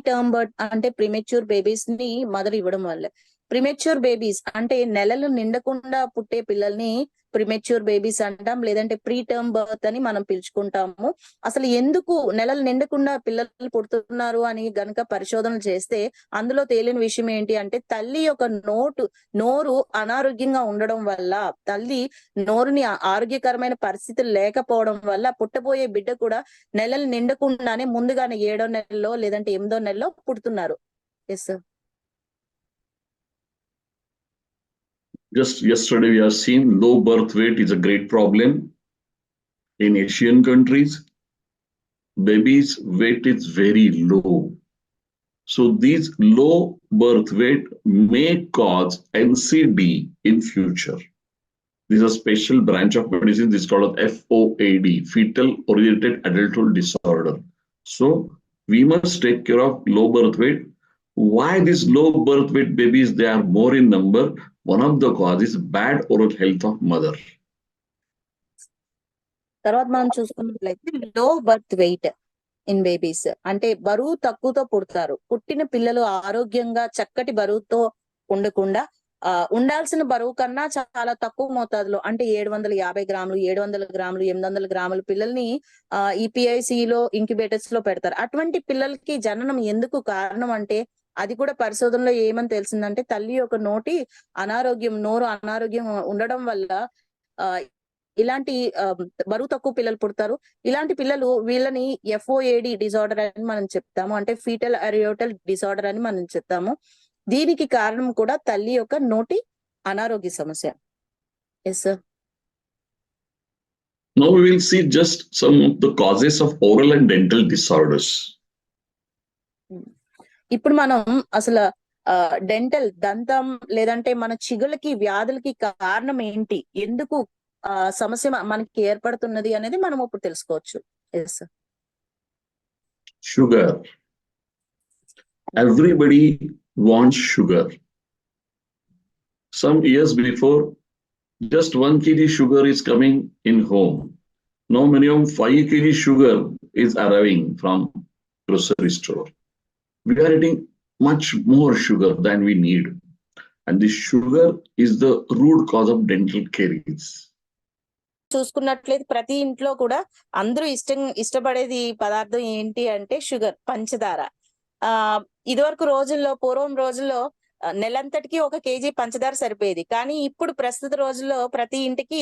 Speaker 2: term birth అంటే premature babies ని mother ఇవ్వడం వల్ల. Premature babies అంటే నెలలు నిండకుండా పుట్టే పిల్లల్ని ప్రిమెచ్యూర్ బేబీస్ అంటాం, లేదంటే ప్రీ టర్మ్ బర్త్ అని మనం పిలుచుకుంటాము. అసలు ఎందుకు నెలలు నిండకుండా పిల్లలు పుడుతున్నారు అని గనక పరిశోధనలు చేస్తే అందులో తేలిన విషయం ఏంటి అంటే తల్లి యొక్క నోరు అనారోగ్యంగా ఉండడం వల్ల, తల్లి నోరుని ఆరోగ్యకరమైన పరిస్థితులు లేకపోవడం వల్ల పుట్టబోయే బిడ్డ కూడా నెలలు నిండకుండానే ముందుగానే 7వ నెలలో లేదంటే 8వ నెలలో పుడుతున్నారు. Yes sir.
Speaker 1: Just yesterday, we have seen low birth weight is a great problem. In Asian countries, babies' weight is very low. So these low birth weight may cause NCD in future. This is a special branch of medicine. This is called FOAD, fetal oriented adulthood disorder. So we must take care of low birth weight. Why these low birth weight babies, they are more in number? One of the causes is bad oral health of mother.
Speaker 2: తర్వాత మనం చూసుకున్నట్లయితే low birth weight in babies అంటే బరువు తక్కువతో పుడతారు. పుట్టిన పిల్లలు ఆరోగ్యంగా చక్కటి బరువుతో ఉండకుండా ఉండాల్సిన బరువు కన్నా చాలా తక్కువ మోతాదులో అంటే 750 గ్రాములు, 700 గ్రాములు, 800 గ్రాముల పిల్లల్ని ఈ PIC లో ఇంక్యుబేటర్స్ లో పెడతారు. అటువంటి పిల్లలకి జననం ఎందుకు కారణం అంటే అది కూడా పరిశోధనలో ఏమని తెలిసిందంటే తల్లి యొక్క నోరు అనారోగ్యం ఉండడం వల్ల ఇలాంటి బరువు తక్కువ పిల్లలు పుడతారు. ఇలాంటి పిల్లలు వీళ్ళని FOAD డిజార్డర్ అని మనం చెప్తాము, అంటే ఫీటల్ అరియోటల్ డిజార్డర్ అని మనం చెప్తాము. దీనికి కారణం కూడా తల్లి యొక్క నోటి అనారోగ్య సమస్య. Yes sir.
Speaker 1: Now we will see just some of the causes of oral and dental disorders.
Speaker 2: ఇప్పుడు మనం అసలు డెంటల్ దంతం లేదంటే మన చిగుళ్ళకి వ్యాధులకి కారణం ఏంటి, ఎందుకు సమస్య మనకి ఏర్పడుతున్నది అనేది మనం ఇప్పుడు తెలుసుకోవచ్చు. Yes sir.
Speaker 1: Sugar. Everybody wants sugar. Some years before, just 1 kg sugar is coming in home. Now minimum 5 kg sugar is arriving from grocery store. We are eating much more sugar than we need. And this sugar is the root cause of dental caries.
Speaker 2: చూసుకున్నట్లయితే ప్రతి ఇంట్లో కూడా అందరూ ఇష్టపడేది పదార్థం ఏంటి అంటే sugar, పంచదార. ఇదివరకు పూర్వం రోజుల్లో నెలంతటికి 1 కేజీ పంచదార సరిపోయేది. కానీ ఇప్పుడు ప్రస్తుత రోజుల్లో ప్రతి ఇంటికి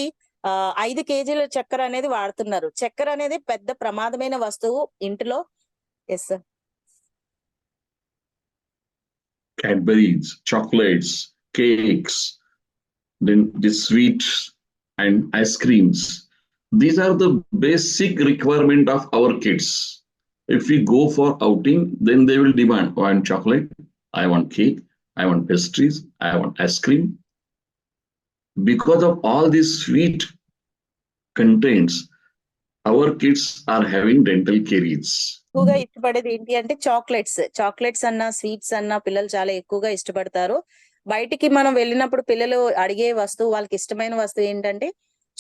Speaker 2: 5 కేజీల చక్కెర అనేది వాడుతున్నారు. చక్కెర అనేది పెద్ద ప్రమాదమైన వస్తువు ఇంటిలో. Yes sir.
Speaker 1: Cadbury's, chocolates, cakes, then the sweets and ice creams. These are the basic requirement of our kids. If we go for outing, then they will demand, I want chocolate, I want cake, I want pastries, I want ice cream. Because of all these sweet contents, our kids are having dental caries.
Speaker 2: ఎక్కువగా ఇష్టపడేది ఏంటి అంటే chocolates అన్నా sweets అన్నా పిల్లలు చాలా ఎక్కువగా ఇష్టపడతారు. బయటికి మనం వెళ్ళినప్పుడు పిల్లలు అడిగే వస్తువు, వాళ్ళకి ఇష్టమైన వస్తువు ఏంటంటే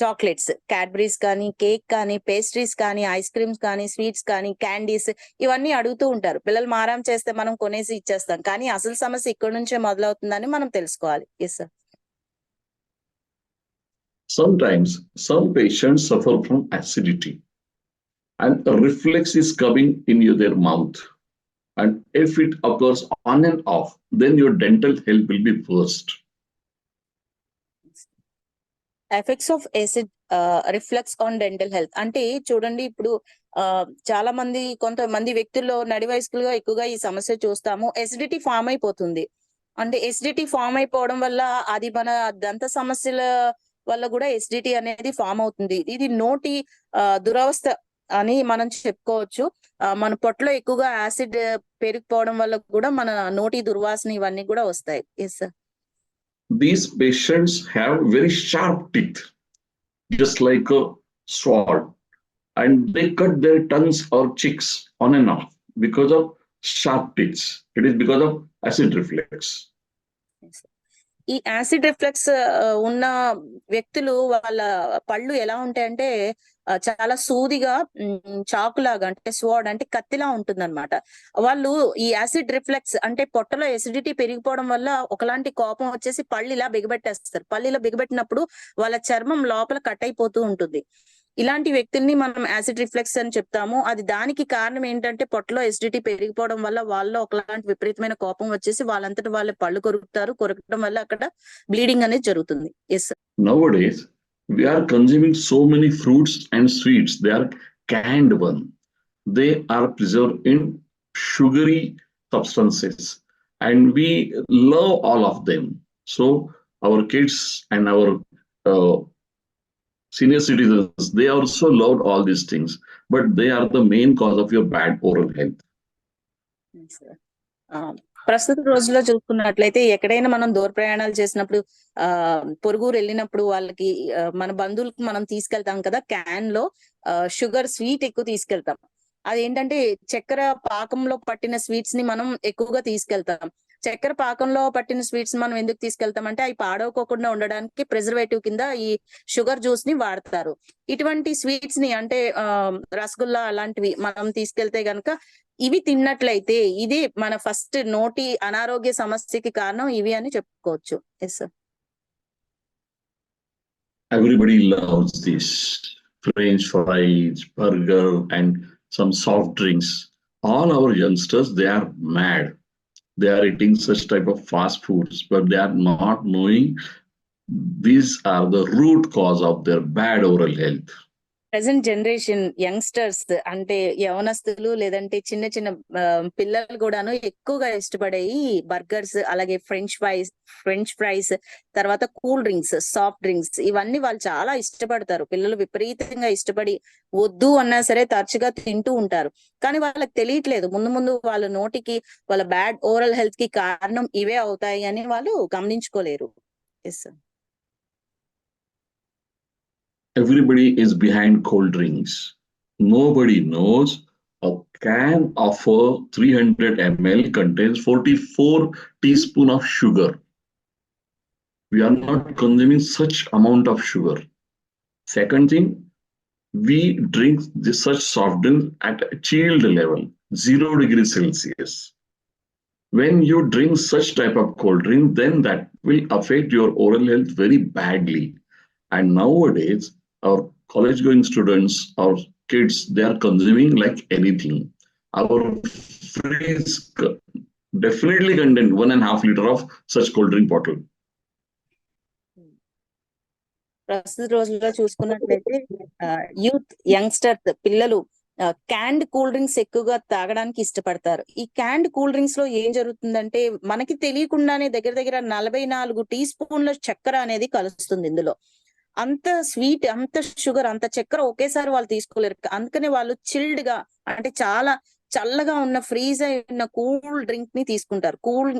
Speaker 2: చాక్లెట్స్, క్యాడ్బరీస్ కానీ, కేక్ కానీ, పేస్ట్రీస్ కానీ, ఐస్ క్రీమ్స్ కానీ, స్వీట్స్ కానీ, క్యాండీస్ ఇవన్నీ అడుగుతూ ఉంటారు. పిల్లలు మారం చేస్తే మనం కొనేసి ఇచ్చేస్తాం. కానీ అసలు సమస్య ఇక్కడ నుంచే మొదలవుతుందని మనం తెలుసుకోవాలి. Yes sir.
Speaker 1: Sometimes some patients suffer from acidity and a reflex is coming in their mouth. And if it occurs on and off, then your dental health will be worst.
Speaker 2: Effects of acid reflex on dental health అంటే చూడండి, ఇప్పుడు చాలా మంది కొంతమంది వ్యక్తుల్లో నడి వయస్కులుగా ఎక్కువగా ఈ సమస్య చూస్తాము. ఎసిడిటీ ఫామ్ అయిపోతుంది. అంటే ఎసిడిటీ ఫామ్ అయిపోవడం వల్ల అది మన దంత సమస్యల వల్ల కూడా ఎసిడిటీ అనేది ఫామ్ అవుతుంది. ఇది నోటి దురవస్థ అని మనం చెప్పుకోవచ్చు. మన పొట్టలో ఎక్కువగా యాసిడ్ పెరిగిపోవడం వల్ల కూడా మన నోటి దుర్వాసన ఇవన్నీ కూడా వస్తాయి. Yes sir.
Speaker 1: These patients have very sharp teeth, just like a sword, and they cut their tongues or cheeks on and off because of sharp teeth. It is because of acid reflux.
Speaker 2: ఈ acid reflex ఉన్న వ్యక్తులు వాళ్ళ పళ్ళు ఎలా ఉంటాయంటే చాలా సూదిగా చాకులాగా, అంటే స్వాడ్ అంటే కత్తిలా ఉంటుందన్నమాట. వాళ్ళు ఈ యాసిడ్ రిఫ్లెక్స్ అంటే పొట్టలో ఎసిడిటీ పెరిగిపోవడం వల్ల ఒకలాంటి కోపం వచ్చేసి పళ్ళు ఇలా బిగబెట్టేస్తారు. పళ్ళు ఇలా బిగబెట్టినప్పుడు వాళ్ళ చర్మం లోపల కట్ అయిపోతూ ఉంటుంది. ఇలాంటి వ్యక్తుల్ని మనం యాసిడ్ రిఫ్లెక్స్ అని చెప్తాము. అది దానికి కారణం ఏంటంటే పొట్టలో ఎసిడిటీ పెరిగిపోవడం వల్ల వాళ్ళు ఒకలాంటి విపరీతమైన కోపం వచ్చేసి వాళ్ళంతటి వాళ్ళ పళ్ళు కొరుకుతారు. కొరకడం వల్ల అక్కడ బ్లీడింగ్ అనేది జరుగుతుంది. Yes.
Speaker 1: Nowadays we are consuming so many fruits and sweets. They are canned one. They are preserved in sugary substances, and we love all of them. So our kids and our senior citizens, they also loved all these things, but they are the main cause of your bad oral health.
Speaker 2: ప్రస్తుత రోజుల్లో చూసుకున్నట్లయితే ఎక్కడైనా మనం దూర ప్రయాణాలు చేసినప్పుడు పొరుగురు వెళ్ళినప్పుడు వాళ్ళకి మన బంధువులకు మనం తీసుకెళ్తాం కదా, క్యాన్ లో షుగర్ స్వీట్ ఎక్కువ తీసుకెళ్తాం. అదేంటంటే చక్కెర పాకంలో పట్టిన స్వీట్స్ ని మనం ఎక్కువగా తీసుకెళ్తాం. చక్కెర పాకంలో పట్టిన స్వీట్స్ మనం ఎందుకు తీసుకెళ్తాం అంటే అవి పాడవకోకుండా ఉండడానికి ప్రిజర్వేటివ్ కింద ఈ షుగర్ జ్యూస్ ని వాడతారు. ఇటువంటి స్వీట్స్ ని అంటే రసగుల్లా అలాంటివి మనం తీసుకెళ్తే గనక ఇవి తిన్నట్లయితే ఇది మన ఫస్ట్ నోటి అనారోగ్య సమస్యకి కారణం ఇవి అని చెప్పుకోవచ్చు. Yes sir.
Speaker 1: Everybody loves this French fries, burger, and some soft drinks. All our youngsters, they are mad. They are eating such type of fast foods, but they are not knowing these are the root cause of their bad oral health.
Speaker 2: Present generation youngsters అంటే యవనస్తులు లేదంటే చిన్న చిన్న పిల్లలు కూడాను ఎక్కువగా ఇష్టపడే burgers, అలాగే ఫ్రెంచ్ ఫ్రైస్, తర్వాత కూల్ డ్రింక్స్, సాఫ్ట్ డ్రింక్స్ ఇవన్నీ వాళ్ళు చాలా ఇష్టపడతారు. పిల్లలు విపరీతంగా ఇష్టపడి వద్దు అన్నా సరే తరచుగా తింటూ ఉంటారు. కానీ వాళ్ళకి తెలియట్లేదు ముందు ముందు వాళ్ళ నోటికి వాళ్ళ బ్యాడ్ ఓరల్ హెల్త్ కి కారణం ఇవే అవుతాయి అని వాళ్ళు గమనించుకోలేరు. Yes sir.
Speaker 1: Everybody is behind cold drinks. Nobody knows a can of 300 ml contains 44 teaspoons of sugar. We are not consuming such amount of sugar. Second thing, we drink such soft drinks at a chilled level, 0 degrees Celsius. When you drink such type of cold drink, then that will affect your oral health very badly. And nowadays, our college going students, our kids, they are consuming like anything. Our fridge definitely contain 1.5 liter of such cold drink bottle.
Speaker 2: ప్రస్తుత రోజుల్లో చూసుకున్నట్లయితే youth youngsters పిల్లలు క్యాండ్ cool drinks ఎక్కువగా తాగడానికి ఇష్టపడతారు. ఈ క్యాండ్ cool drinks లో ఏం జరుగుతుందంటే మనకి తెలియకుండానే దగ్గర దగ్గర 44 టీ స్పూన్ల చక్కెర అనేది కలుస్తుంది ఇందులో. అంత స్వీట్, అంత షుగర్, అంత చక్కెర ఒకేసారి వాళ్ళు తీసుకోలేరు. అందుకనే వాళ్ళు చిల్డ్ గా అంటే చాలా చల్లగా ఉన్న ఫ్రీజ్ అయిన కూల్ డ్రింక్ ని తీసుకుంటారు.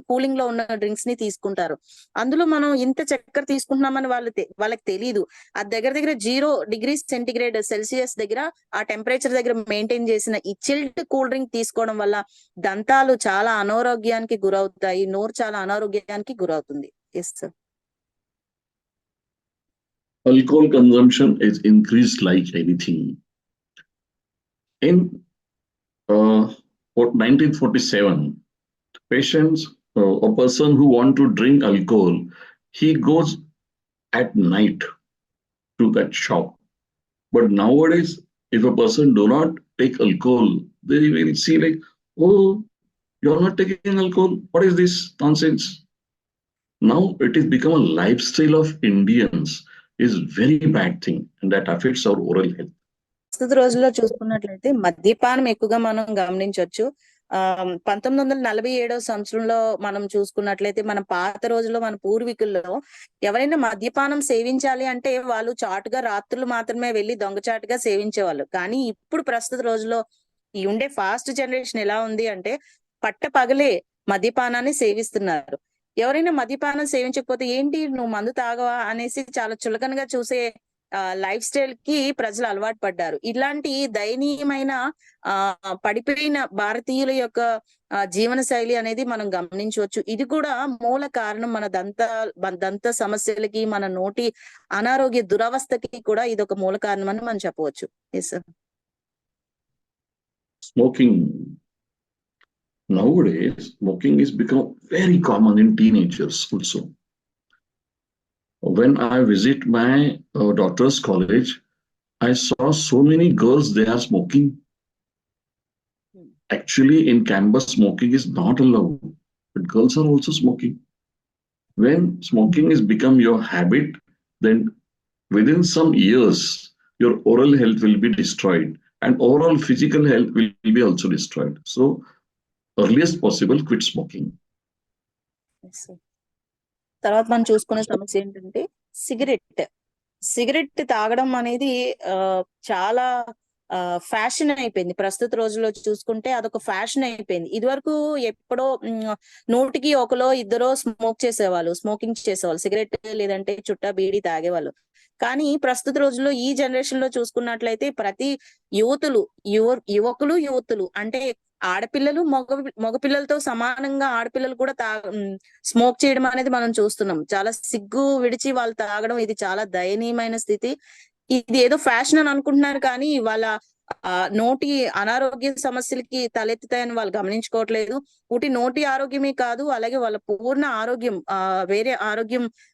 Speaker 2: కూలింగ్ లో ఉన్న డ్రింక్స్ ని తీసుకుంటారు. అందులో మనం ఇంత చక్కెర తీసుకుంటున్నామని వాళ్ళకి తెలియదు. అది దగ్గర దగ్గర 0 డిగ్రీ సెంటిగ్రేడ్ సెల్సియస్ దగ్గర ఆ టెంపరేచర్ దగ్గర మెయింటైన్ చేసిన ఈ చిల్డ్ కూల్ డ్రింక్ తీసుకోవడం వల్ల దంతాలు చాలా అనారోగ్యానికి గురవుతాయి. నోరు చాలా అనారోగ్యానికి గురవుతుంది. Yes sir.
Speaker 1: alcohol consumption is increased like anything. In 1947, patients, a person who want to drink alcohol, he goes at night to that shop. But nowadays, if a person do not take alcohol, they will see like, oh, you're not taking alcohol. What is this nonsense? Now it is become a lifestyle of Indians is very bad thing, and that affects our oral health.
Speaker 2: ప్రస్తుత రోజుల్లో చూసుకున్నట్లయితే మద్యపానం ఎక్కువగా మనం గమనించవచ్చు. 1947 సంవత్సరంలో మనం చూసుకున్నట్లయితే మన పాత రోజుల్లో మన పూర్వీకుల్లో ఎవరైనా మద్యపానం సేవించాలి అంటే వాళ్ళు చాటుగా రాత్రులు మాత్రమే వెళ్లి దొంగచాటుగా సేవించేవాళ్ళు. కానీ ఇప్పుడు ప్రస్తుత రోజుల్లో ఈ ఉండే ఫాస్ట్ జనరేషన్ ఎలా ఉంది అంటే పట్ట పగలే మద్యపానాన్ని సేవిస్తున్నారు. ఎవరైనా మద్యపానం సేవించకపోతే ఏంటి నువ్వు మందు తాగవా అనేసి చాలా చులకనగా చూసే లైఫ్ స్టైల్ కి ప్రజలు అలవాటు పడ్డారు. ఇలాంటి దయనీయమైన పడిపోయిన భారతీయుల యొక్క జీవన శైలి అనేది మనం గమనించవచ్చు. ఇది కూడా మూల కారణం మన దంత సమస్యలకి, మన నోటి అనారోగ్య దురవస్థకి కూడా ఇది ఒక మూల కారణం అని మనం చెప్పవచ్చు. Yes sir.
Speaker 1: Smoking. Nowadays, smoking is become very common in teenagers also. When I visit my daughter's college, I saw so many girls, they are smoking. Actually, in campus, smoking is not allowed, but girls are also smoking. When smoking has become your habit, then within some years, your oral health will be destroyed and overall physical health will be also destroyed. So, earliest possible, quit smoking.
Speaker 2: తర్వాత మనం చూసుకునే సమస్య ఏంటంటే cigarette తాగడం అనేది చాలా fashion అయిపోయింది. ప్రస్తుత రోజుల్లో చూసుకుంటే అదొక ఫ్యాషన్ అయిపోయింది. ఇదివరకు ఎప్పుడో 100కి 1 2 స్మోకింగ్ చేసేవాళ్ళు, సిగరెట్ లేదంటే చుట్టా బీడీ తాగేవాళ్ళు. కానీ ప్రస్తుత రోజుల్లో ఈ జనరేషన్ లో చూసుకున్నట్లయితే ప్రతి యువకులు అంటే ఆడపిల్లలు మగపిల్లలతో సమానంగా ఆడపిల్లలు కూడా స్మోక్ చేయడం అనేది మనం చూస్తున్నాం. చాలా సిగ్గు విడిచి వాళ్ళు తాగడం ఇది చాలా దయనీయమైన స్థితి. ఇది ఏదో ఫ్యాషన్ అని అనుకుంటున్నారు కానీ వాళ్ళ నోటి అనారోగ్య సమస్యలకి తలెత్తుతాయని వాళ్ళు గమనించుకోవట్లేదు. నోటి ఆరోగ్యమే కాదు, అలాగే వాళ్ళ పూర్ణ ఆరోగ్యం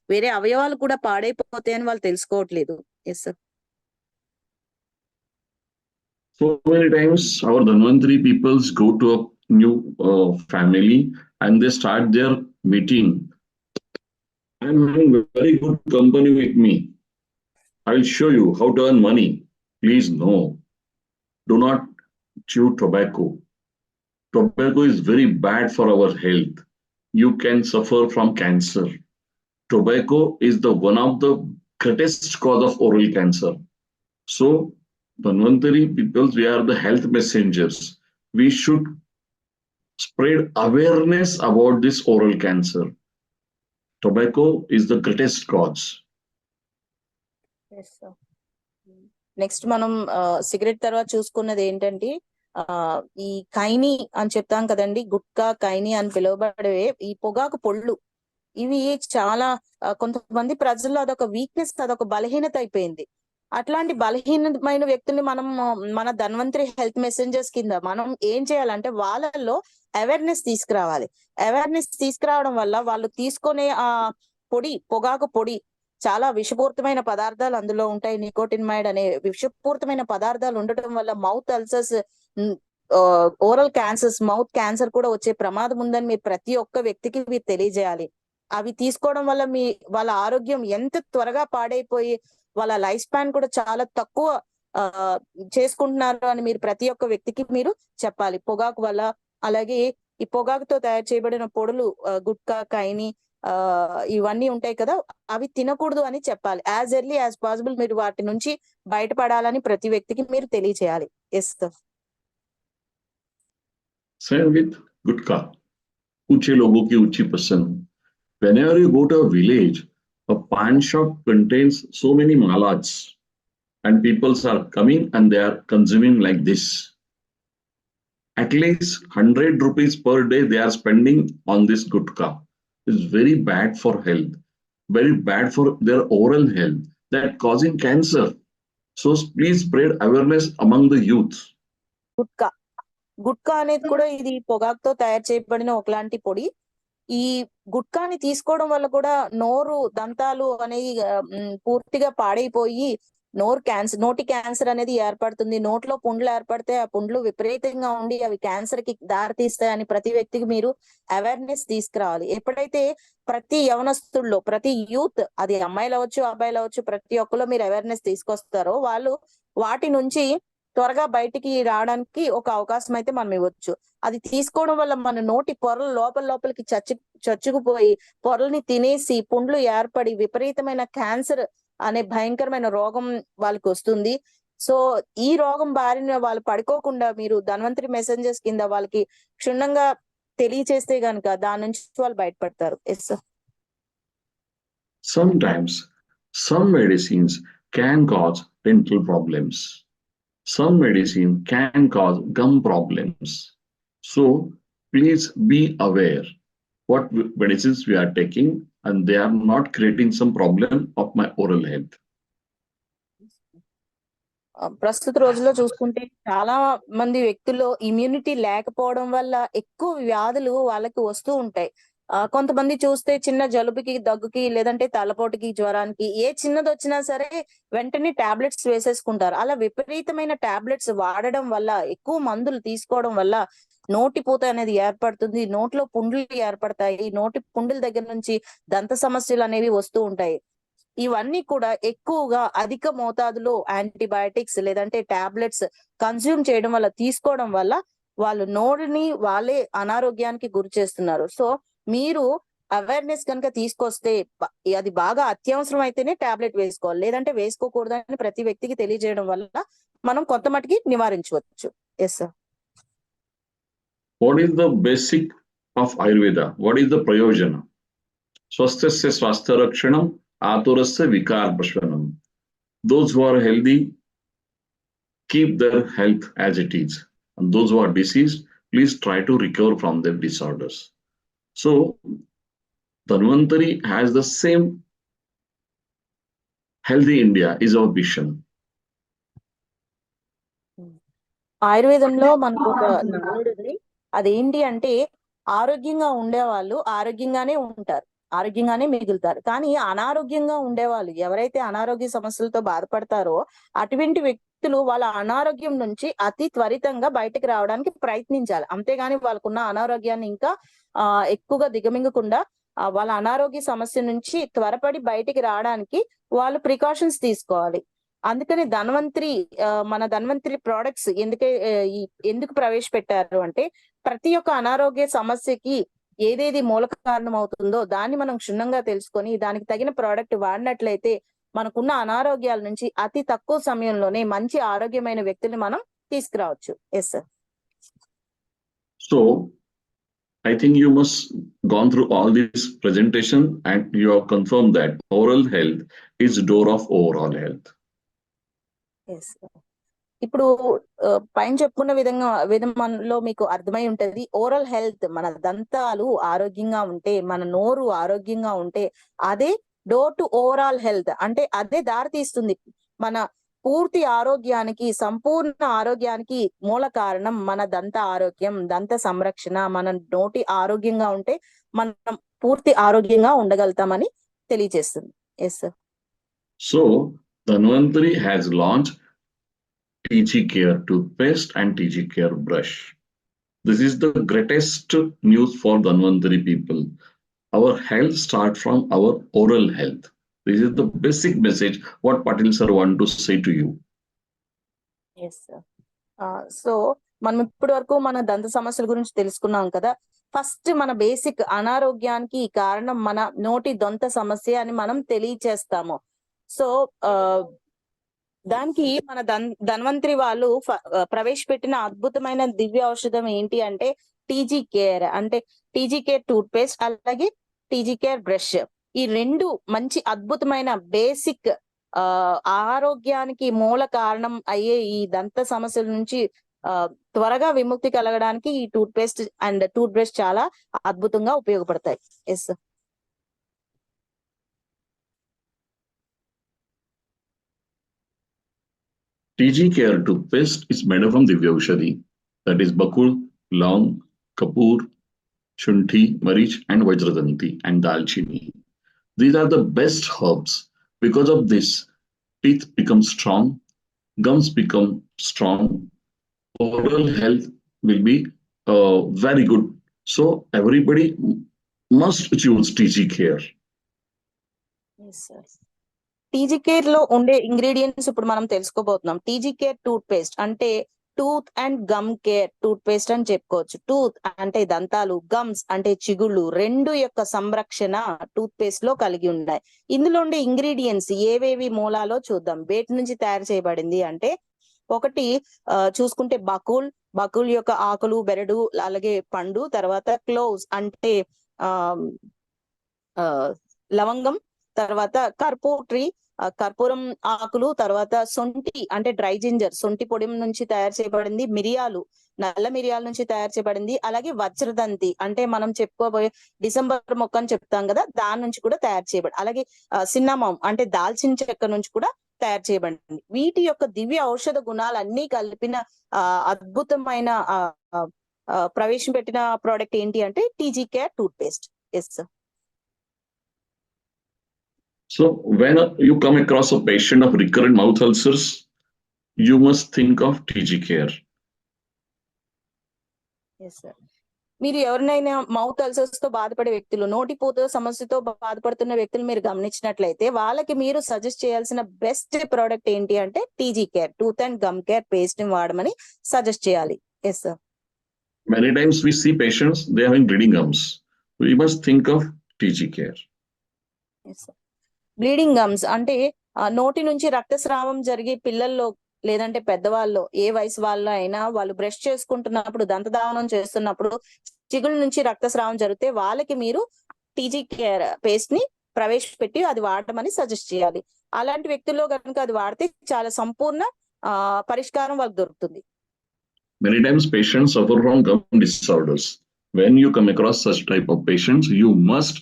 Speaker 2: వేరే అవయవాలు కూడా పాడైపోతాయని వాళ్ళు తెలుసుకోవట్లేదు. Yes sir.
Speaker 1: So many times our Dhanvantari peoples go to a new family and they start their meeting. I'm having very good company with me. I'll show you how to earn money. Please no. Do not chew tobacco. Tobacco is very bad for our health. You can suffer from cancer. Tobacco is one of the greatest cause of oral cancer. So, Dhanvantari people, we are the health messengers. We should spread awareness about this oral cancer. Tobacco is the greatest cause.
Speaker 2: Yes, sir. Next మనం cigarette తర్వాత చూసుకున్నది ఏంటంటే ఈ కైని అని చెప్తాం కదండి, గుట్కా కైని అని పిలువబడేవి ఈ పొగాకు పొళ్ళు. ఇవి చాలా కొంతమంది ప్రజల్లో అదొక వీక్నెస్, అదొక బలహీనత అయిపోయింది. అట్లాంటి బలహీనమైన వ్యక్తుల్ని మనం మన ధన్వంతరి హెల్త్ మెసెంజర్స్ కింద మనం ఏం చేయాలంటే వాళ్ళల్లో అవేర్నెస్ తీసుకురావాలి. అవేర్నెస్ తీసుకురావడం వల్ల వాళ్ళు తీసుకునే పొగాకు పొడి చాలా విషపూరితమైన పదార్థాలు అందులో ఉంటాయి. నికోటిన్మైడ్ అనే విషపూరితమైన పదార్థాలు ఉండటం వల్ల mouth ulcers, oral cancers, mouth cancer కూడా వచ్చే ప్రమాదం ఉందని మీరు ప్రతి ఒక్క వ్యక్తికి మీరు తెలియజేయాలి. అవి తీసుకోవడం వల్ల వాళ్ళ ఆరోగ్యం ఎంత త్వరగా పాడైపోయి వాళ్ళ లైఫ్ స్పాన్ కూడా చాలా తక్కువ చేసుకుంటున్నారు అని మీరు ప్రతి ఒక్క వ్యక్తికి మీరు చెప్పాలి పొగాకు వల్ల. అలాగే ఈ పొగాకుతో తయారు చేయబడిన పొడులు, గుట్కా, కైని ఇవన్నీ ఉంటాయి కదా, అవి తినకూడదు అని చెప్పాలి. యాజ్ ఎర్లీ యాజ్ పాసిబుల్ మీరు వాటి నుంచి బయటపడాలని ప్రతి వ్యక్తికి మీరు తెలియచేయాలి. Yes sir.
Speaker 1: Same with gutka. Uche logo ki uchi pasand. Whenever you go to a village, a pan shop contains so many malads, and people are coming and they are consuming like this. At least 100 rupees per day they are spending on this gutka. It's very bad for health, very bad for their oral health. that causing cancer. So please spread awareness among the youth.
Speaker 2: Gutka gutka అనేది కూడా ఇది పొగాకుతో తయారు చేయబడిన ఒకలాంటి పొడి. ఈ గుట్కాని తీసుకోవడం వల్ల కూడా నోరు దంతాలు అనేవి పూర్తిగా పాడైపోయి నోటి క్యాన్సర్ అనేది ఏర్పడుతుంది. నోట్లో పుండ్లు ఏర్పడితే ఆ పుండ్లు విపరీతంగా ఉండి అవి క్యాన్సర్ కి దారి తీస్తాయని ప్రతి వ్యక్తికి మీరు అవేర్నెస్ తీసుకురావాలి. ఎప్పుడైతే ప్రతి యవనస్తుల్లో, ప్రతి యూత్, అది అమ్మాయిలు అవ్వచ్చు అబ్బాయిలు అవ్వచ్చు, ప్రతి ఒక్కరు మీరు అవేర్నెస్ తీసుకొస్తారో వాళ్ళు వాటి నుంచి త్వరగా బయటికి రావడానికి ఒక అవకాశం అయితే మనం ఇవ్వచ్చు. అది తీసుకోవడం వల్ల మన నోటి పొరలు లోపలికి చచ్చుకుపోయి పొరల్ని తినేసి పుండ్లు ఏర్పడి విపరీతమైన క్యాన్సర్ అనే భయంకరమైన రోగం వాళ్ళకి వస్తుంది. సో ఈ రోగం బారిన వాళ్ళు పడుకోకుండా మీరు ధన్వంతరి మెసెంజర్స్ కింద వాళ్ళకి క్షుణ్ణంగా తెలియచేస్తే గనుక దాని నుంచి వాళ్ళు బయటపడతారు. Yes sir.
Speaker 1: Sometimes some medicines can cause dental problems. Some medicine can cause gum problems. So please be aware what medicines we are taking and they are not creating some problem of my oral health.
Speaker 2: ప్రస్తుత రోజుల్లో చూసుకుంటే చాలా మంది వ్యక్తుల్లో immunity లేకపోవడం వల్ల ఎక్కువ వ్యాధులు వాళ్ళకి వస్తూ ఉంటాయి. కొంతమంది చూస్తే చిన్న జలుబుకి, దగ్గుకి, లేదంటే తలపోటుకి, జ్వరానికి ఏ చిన్నది వచ్చినా సరే వెంటనే టాబ్లెట్స్ వేసేసుకుంటారు. అలా విపరీతమైన టాబ్లెట్స్ వాడడం వల్ల, ఎక్కువ మందులు తీసుకోవడం వల్ల నోటిపూత అనేది ఏర్పడుతుంది. నోట్లో పుండ్లు ఏర్పడతాయి. నోటి పుండ్ల దగ్గర నుంచి దంత సమస్యలు అనేవి వస్తూ ఉంటాయి. ఇవన్నీ కూడా ఎక్కువగా అధిక మోతాదులో యాంటీబయాటిక్స్ లేదంటే టాబ్లెట్స్ కన్స్యూమ్ చేయడం వల్ల, తీసుకోవడం వల్ల వాళ్ళు నోటిని వాళ్ళే అనారోగ్యానికి గురి చేస్తున్నారు. సో మీరు అవేర్నెస్ కనుక తీసుకొస్తే అది బాగా అత్యవసరం అయితేనే టాబ్లెట్ వేసుకోవాలి, లేదంటే వేసుకోకూడదని ప్రతి వ్యక్తికి తెలియజేయడం వల్ల మనం కొంత మటుకి నివారించవచ్చు. Yes sir.
Speaker 1: What is the basic of Ayurveda? What is the prayojana? Swasthasya swasthya rakshanam, aturasya vikar prashvanam. Those who are healthy keep their health as it is, and those who are diseased, please try to recover from their disorders. So Dhanvantari has the same healthy India is our vision.
Speaker 2: ఆయుర్వేదంలో మనకు ఒక నానుడి ఉంది. అదేంటి అంటే ఆరోగ్యంగా ఉండేవాళ్ళు ఆరోగ్యంగానే ఉంటారు, ఆరోగ్యంగానే మిగులుతారు. కానీ అనారోగ్యంగా ఉండేవాళ్ళు, ఎవరైతే అనారోగ్య సమస్యలతో బాధపడతారో అటువంటి వ్యక్తులు వాళ్ళ అనారోగ్యం నుంచి అతి త్వరితంగా బయటకు రావడానికి ప్రయత్నించాలి. అంతేగాని వాళ్ళకున్న అనారోగ్యాన్ని ఇంకా ఎక్కువగా దిగమింగకుండా వాళ్ళ అనారోగ్య సమస్య నుంచి త్వరపడి బయటికి రావడానికి వాళ్ళు ప్రికాషన్స్ తీసుకోవాలి. అందుకని మన ధన్వంతరి ప్రోడక్ట్స్ ఎందుకు ప్రవేశపెట్టారు అంటే ప్రతి ఒక్క అనారోగ్య సమస్యకి ఏదేది మూల కారణం అవుతుందో దాన్ని మనం క్షుణ్ణంగా తెలుసుకొని దానికి తగిన ప్రోడక్ట్ వాడినట్లయితే మనకున్న అనారోగ్యాల నుంచి అతి తక్కువ సమయంలోనే మంచి ఆరోగ్యమైన వ్యక్తుల్ని మనం తీసుకురావచ్చు. Yes sir.
Speaker 1: So I think you must gone through all this presentation and you have confirmed that oral health is door of overall health.
Speaker 2: Yes. ఇప్పుడు పైన చెప్పుకున్న విధంలో మీకు అర్థమై ఉంటది. ఓరల్ హెల్త్, మన దంతాలు ఆరోగ్యంగా ఉంటే, మన నోరు ఆరోగ్యంగా ఉంటే అదే డోర్ టు ఓవరాల్ హెల్త్, అంటే అదే దారి తీస్తుంది మన పూర్తి ఆరోగ్యానికి, సంపూర్ణ ఆరోగ్యానికి మూల కారణం మన దంత ఆరోగ్యం, దంత సంరక్షణ. మన నోటి ఆరోగ్యంగా ఉంటే మనం పూర్తి ఆరోగ్యంగా ఉండగలుగుతామని తెలియజేస్తుంది. Yes sir.
Speaker 1: So Dhanvantari has launched TG Care toothpaste and TG Care brush. This is the greatest news for Dhanvantari people. Our health starts from our oral health. This is the basic message what Patil sir want to say to you.
Speaker 2: Yes sir. So మనం ఇప్పటి వరకు మన దంత సమస్యల గురించి తెలుసుకున్నాం కదా. First మన బేసిక్ అనారోగ్యానికి కారణం మన నోటి దొంత సమస్య అని మనం తెలియచేస్తాము. సో దానికి మన ధన్వంతరి వాళ్ళు ప్రవేశపెట్టిన అద్భుతమైన దివ్య ఔషధం ఏంటి అంటే టీజీ కేర్, అంటే టీజీ కేర్ టూత్ పేస్ట్, అలాగే టీజీ కేర్ బ్రష్. ఈ రెండు మంచి అద్భుతమైన బేసిక్ ఆరోగ్యానికి మూల కారణం అయ్యే ఈ దంత సమస్యల నుంచి త్వరగా విముక్తి కలగడానికి ఈ toothpaste and toothbrush చాలా అద్భుతంగా ఉపయోగపడతాయి. Yes.
Speaker 1: TG Care toothpaste is made from Divyaushadhi, that is Bakul, Long, Kapoor, Shunthi, Marich, and Vajradanti and Dalchini. These are the best herbs. Because of this, teeth become strong, gums become strong, overall health will be very good. So everybody must choose TG Care.
Speaker 2: TG Care లో ఉండే ingredients ఇప్పుడు మనం తెలుసుకోబోతున్నాం. TG Care toothpaste అంటే tooth and gum care toothpaste అని చెప్పుకోవచ్చు. Tooth అంటే దంతాలు, గమ్స్ అంటే చిగుళ్ళు, రెండు యొక్క సంరక్షణ టూత్ పేస్ట్ లో కలిగి ఉన్నాయి. ఇందులో ఉండే ఇంగ్రీడియంట్స్ ఏవేవి మూలాలో చూద్దాం. వేటి నుంచి తయారు చేయబడింది అంటే, ఒకటి చూసుకుంటే బకుల్ యొక్క ఆకులు, బెరడు, అలాగే పండు. తర్వాత క్లోవ్స్ అంటే లవంగం. తర్వాత కర్పూరం ఆకులు. తర్వాత సొంటి అంటే డ్రై జింజర్, సొంటి పొడి నుంచి తయారు చేయబడింది. మిరియాలు, నల్ల మిరియాల నుంచి తయారు చేయబడింది. అలాగే వజ్రదంతి అంటే మనం చెప్పుకోబోయే డిసెంబర్ మొక్క అని చెప్తాం కదా, దాని నుంచి కూడా తయారు చేయబడి. అలాగే సిన్నమోమ్ అంటే దాల్చిన చెక్క నుంచి కూడా తయారు చేయబడింది. వీటి యొక్క దివ్య ఔషధ గుణాలన్నీ కలిపిన అద్భుతమైన ప్రవేశపెట్టిన ప్రోడక్ట్ ఏంటి అంటే TG Care toothpaste. Yes sir.
Speaker 1: So when you come across a patient of recurrent mouth ulcers, you must think of TG Care.
Speaker 2: Yes, sir. మీరు ఎవరినైనా మౌత్ అల్సర్స్ తో బాధపడే వ్యక్తులు, నోటిపూత సమస్యతో బాధపడుతున్న వ్యక్తులు మీరు గమనించినట్లయితే వాళ్ళకి మీరు సజెస్ట్ చేయాల్సిన బెస్ట్ ప్రోడక్ట్ ఏంటి అంటే TG Care tooth and gum care paste ని వాడమని సజెస్ట్ చేయాలి. Yes sir.
Speaker 1: Many times we see patients, they are having bleeding gums. We must think of TG Care.
Speaker 2: Yes sir. Bleeding gums అంటే నోటి నుంచి రక్తస్రావం జరిగి పిల్లల్లో లేదంటే పెద్దవాళ్ళు, ఏ వయసు వాళ్ళు అయినా, వాళ్ళు బ్రష్ చేసుకుంటున్నప్పుడు, దంతధావనం చేస్తున్నప్పుడు చిగుళ్ళ నుంచి రక్తస్రావం జరిగితే వాళ్ళకి మీరు TG Care పేస్ట్ ని ప్రవేశపెట్టి అది వాడమని సజెస్ట్ చేయాలి. అలాంటి వ్యక్తుల్లో కనుక అది వాడితే చాలా సంపూర్ణ పరిష్కారం వాళ్ళకి దొరుకుతుంది.
Speaker 1: Many times patients suffer from gum disorders. When you come across such type of patients, you must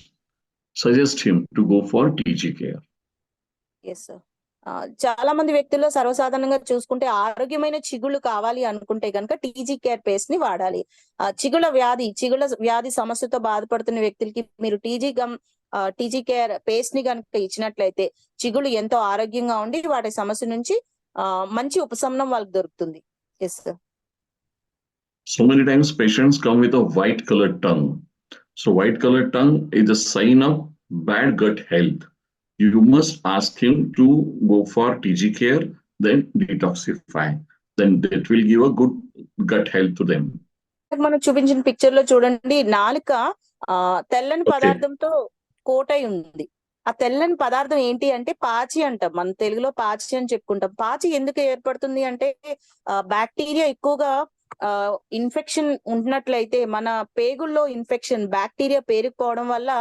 Speaker 1: suggest him to go for TG Care.
Speaker 2: Yes sir. చాలా మంది వ్యక్తుల్లో సర్వసాధారణంగా చూసుకుంటే ఆరోగ్యమైన చిగుళ్ళు కావాలి అనుకుంటే కనుక TG Care పేస్ట్ ని వాడాలి. చిగుళ్ళ వ్యాధి సమస్యతో బాధపడుతున్న వ్యక్తులకి మీరు TG Care పేస్ట్ ని కనుక ఇచ్చినట్లయితే చిగుళ్ళు ఎంతో ఆరోగ్యంగా ఉండి వాటి సమస్య నుంచి మంచి ఉపశమనం వాళ్ళకి దొరుకుతుంది. Yes sir.
Speaker 1: So many times patients come with a white colored tongue. So white colored tongue is a sign of bad gut health. You must ask him to go for TG Care, then detoxify. Then that will give a good gut health to them.
Speaker 2: మనం చూపించిన picture లో చూడండి, నాలుక తెల్లని పదార్థంతో కోటై ఉంది. ఆ తెల్లని పదార్థం ఏంటి అంటే పాచి అంటాం. మన తెలుగులో పాచి అని చెప్పుకుంటాం. పాచి ఎందుకు ఏర్పడుతుంది అంటే బ్యాక్టీరియా ఎక్కువగా ఇన్ఫెక్షన్ ఉన్నట్లయితే, మన పేగుల్లో ఇన్ఫెక్షన్ బ్యాక్టీరియా పేరుకుపోవడం వల్ల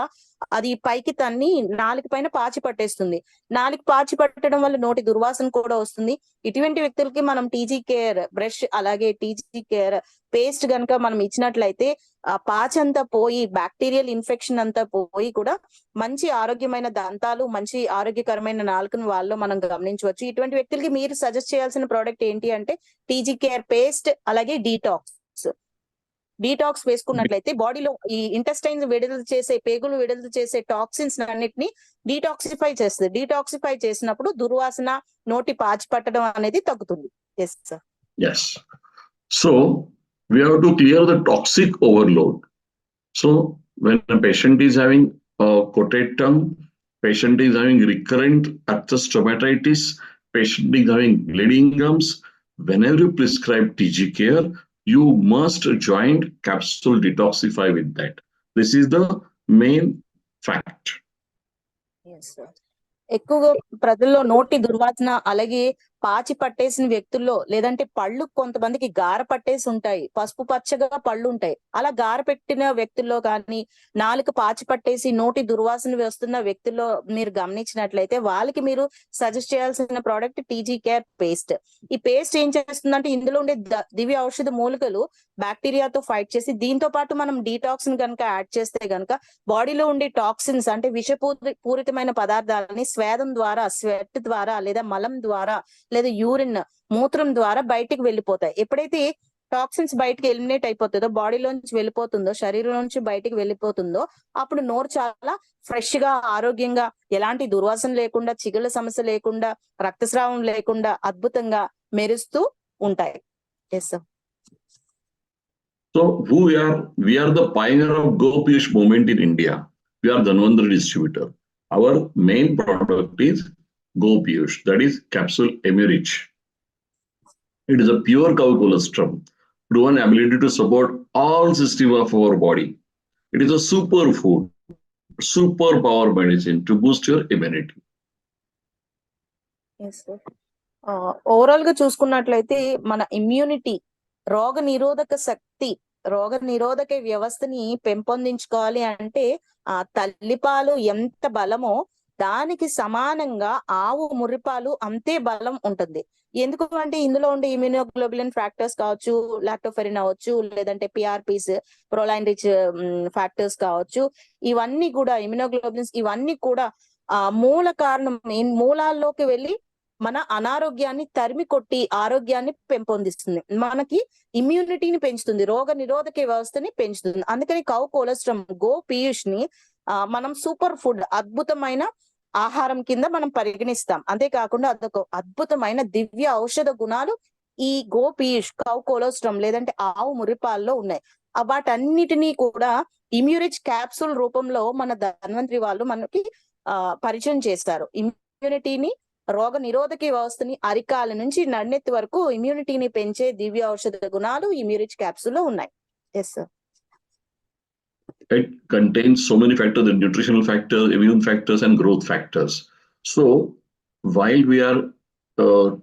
Speaker 2: అది పైకి తన్ని నాలుక పైన పాచి పట్టేస్తుంది. నాలుక పాచి పట్టడం వల్ల నోటి దుర్వాసన కూడా వస్తుంది. ఇటువంటి వ్యక్తులకి మనం TG Care బ్రష్ అలాగే TG Care పేస్ట్ గనక మనం ఇచ్చినట్లయితే ఆ పాచి అంతా పోయి, బ్యాక్టీరియల్ ఇన్ఫెక్షన్ అంతా పోయి కూడా మంచి ఆరోగ్యమైన దంతాలు, మంచి ఆరోగ్యకరమైన నాలుకను వాళ్ళలో మనం గమనించవచ్చు. ఇటువంటి వ్యక్తులకి మీరు సజెస్ట్ చేయాల్సిన ప్రోడక్ట్ ఏంటి అంటే TG Care పేస్ట్ అలాగే డీటాక్స్ వేసుకున్నట్లయితే బాడీలో ఈ ఇంటెస్టైన్స్ విడుదల చేసే, పేగులు విడుదల చేసే టాక్సిన్స్ అన్నిటిని డీటాక్సిఫై చేస్తుంది. డీటాక్సిఫై చేసినప్పుడు దుర్వాసన, నోటి పాచి పట్టడం అనేది తగ్గుతుంది. Yes sir.
Speaker 1: Yes. So we have to clear the toxic overload. So when a patient is having a coated tongue, patient is having recurrent access stomatitis, patient is having bleeding gums, whenever you prescribe TG Care, you must join capsule detoxify with that. This is the main fact.
Speaker 2: Yes, sir. ఎక్కువగా ప్రజల్లో నోటి దుర్వాసన అలాగే పాచి పట్టేసిన వ్యక్తుల్లో, లేదంటే పళ్ళు కొంతమందికి గార పట్టేసి ఉంటాయి, పసుపు పచ్చగా పళ్ళు ఉంటాయి. అలా గార పెట్టిన వ్యక్తుల్లో కానీ, నాలుక పాచి పట్టేసి నోటి దుర్వాసన వస్తున్న వ్యక్తుల్లో మీరు గమనించినట్లయితే వాళ్ళకి మీరు సజెస్ట్ చేయాల్సిన ప్రోడక్ట్ TG Care పేస్ట్. ఈ పేస్ట్ ఏం చేస్తుందంటే ఇందులో ఉండే దివ్య ఔషధ మూలికలు బ్యాక్టీరియాతో ఫైట్ చేసి, దీంతో పాటు మనం డీటాక్స్ కనుక యాడ్ చేస్తే గనక బాడీలో ఉండే టాక్సిన్స్ అంటే విషపూరితమైన పదార్థాలని స్వేదం ద్వారా, స్వెట్ ద్వారా లేదా మలం ద్వారా లేదా యూరిన్ మూత్రం ద్వారా బయటికి వెళ్ళిపోతాయి. ఎప్పుడైతే టాక్సిన్స్ బయటికి ఎలిమినేట్ అయిపోతుందో, బాడీలోంచి వెళ్ళిపోతుందో, శరీరం నుంచి బయటికి వెళ్ళిపోతుందో, అప్పుడు నోరు చాలా ఫ్రెష్ గా, ఆరోగ్యంగా, ఎలాంటి దుర్వాసన లేకుండా, చిగుళ్ళ సమస్య లేకుండా, రక్తస్రావం లేకుండా అద్భుతంగా మెరుస్తూ ఉంటాయి. Yes sir.
Speaker 1: So we are the pioneer of Go Piyush movement in India. We are Dhanvantri distributor. Our main product is Go Piyush, that is capsule Emerich. It is a pure cow colostrum, proven ability to support all systems of our body. It is a super food, super power medicine to boost your immunity.
Speaker 2: Overall గా చూసుకున్నట్లయితే మన immunity, రోగ నిరోధక శక్తి, రోగ నిరోధక వ్యవస్థని పెంపొందించుకోవాలి అంటే ఆ తల్లిపాలు ఎంత బలమో దానికి సమానంగా ఆవు ముర్రిపాలు అంతే బలం ఉంటుంది. ఎందుకు అంటే ఇందులో ఉండే ఇమ్యూనోగ్లోబులిన్ ఫ్యాక్టర్స్ కావచ్చు, లాక్టోఫెరిన్ అవ్వచ్చు, లేదంటే పిఆర్పీస్, ప్రోలైన్ రిచ్ ఫ్యాక్టర్స్ కావచ్చు, ఇవన్నీ కూడా ఇమ్యూనోగ్లోబులిన్స్ ఇవన్నీ కూడా మూల కారణం, మూలాల్లోకి వెళ్ళి మన అనారోగ్యాన్ని తరిమి కొట్టి ఆరోగ్యాన్ని పెంపొందిస్తుంది, మనకి ఇమ్యూనిటీని పెంచుతుంది, రోగ నిరోధక వ్యవస్థని పెంచుతుంది. అందుకని కౌ కొలెస్ట్రాల్, గో పీయూష్ ని మనం సూపర్ ఫుడ్, అద్భుతమైన ఆహారం కింద మనం పరిగణిస్తాం. అంతేకాకుండా అదొక అద్భుతమైన దివ్య ఔషధ గుణాలు ఈ గో పీయూష్, కౌ కొలెస్ట్రాల్ లేదంటే ఆవు మురిపాల్లో ఉన్నాయి. వాటన్నిటినీ కూడా ఇమ్యూరిచ్ క్యాప్సూల్ రూపంలో మన ధన్వంతరి వాళ్ళు మనకి పరిచయం చేస్తారు. ఇమ్యూనిటీని, రోగ నిరోధక వ్యవస్థని అరికాల నుంచి నన్నెత్తి వరకు ఇమ్యూనిటీని పెంచే దివ్య ఔషధ గుణాలు ఇమ్యూరిచ్ క్యాప్సూల్ లో ఉన్నాయి. Yes sir.
Speaker 1: It contains so many factors, the nutritional factors, immune factors, and growth factors. So while we are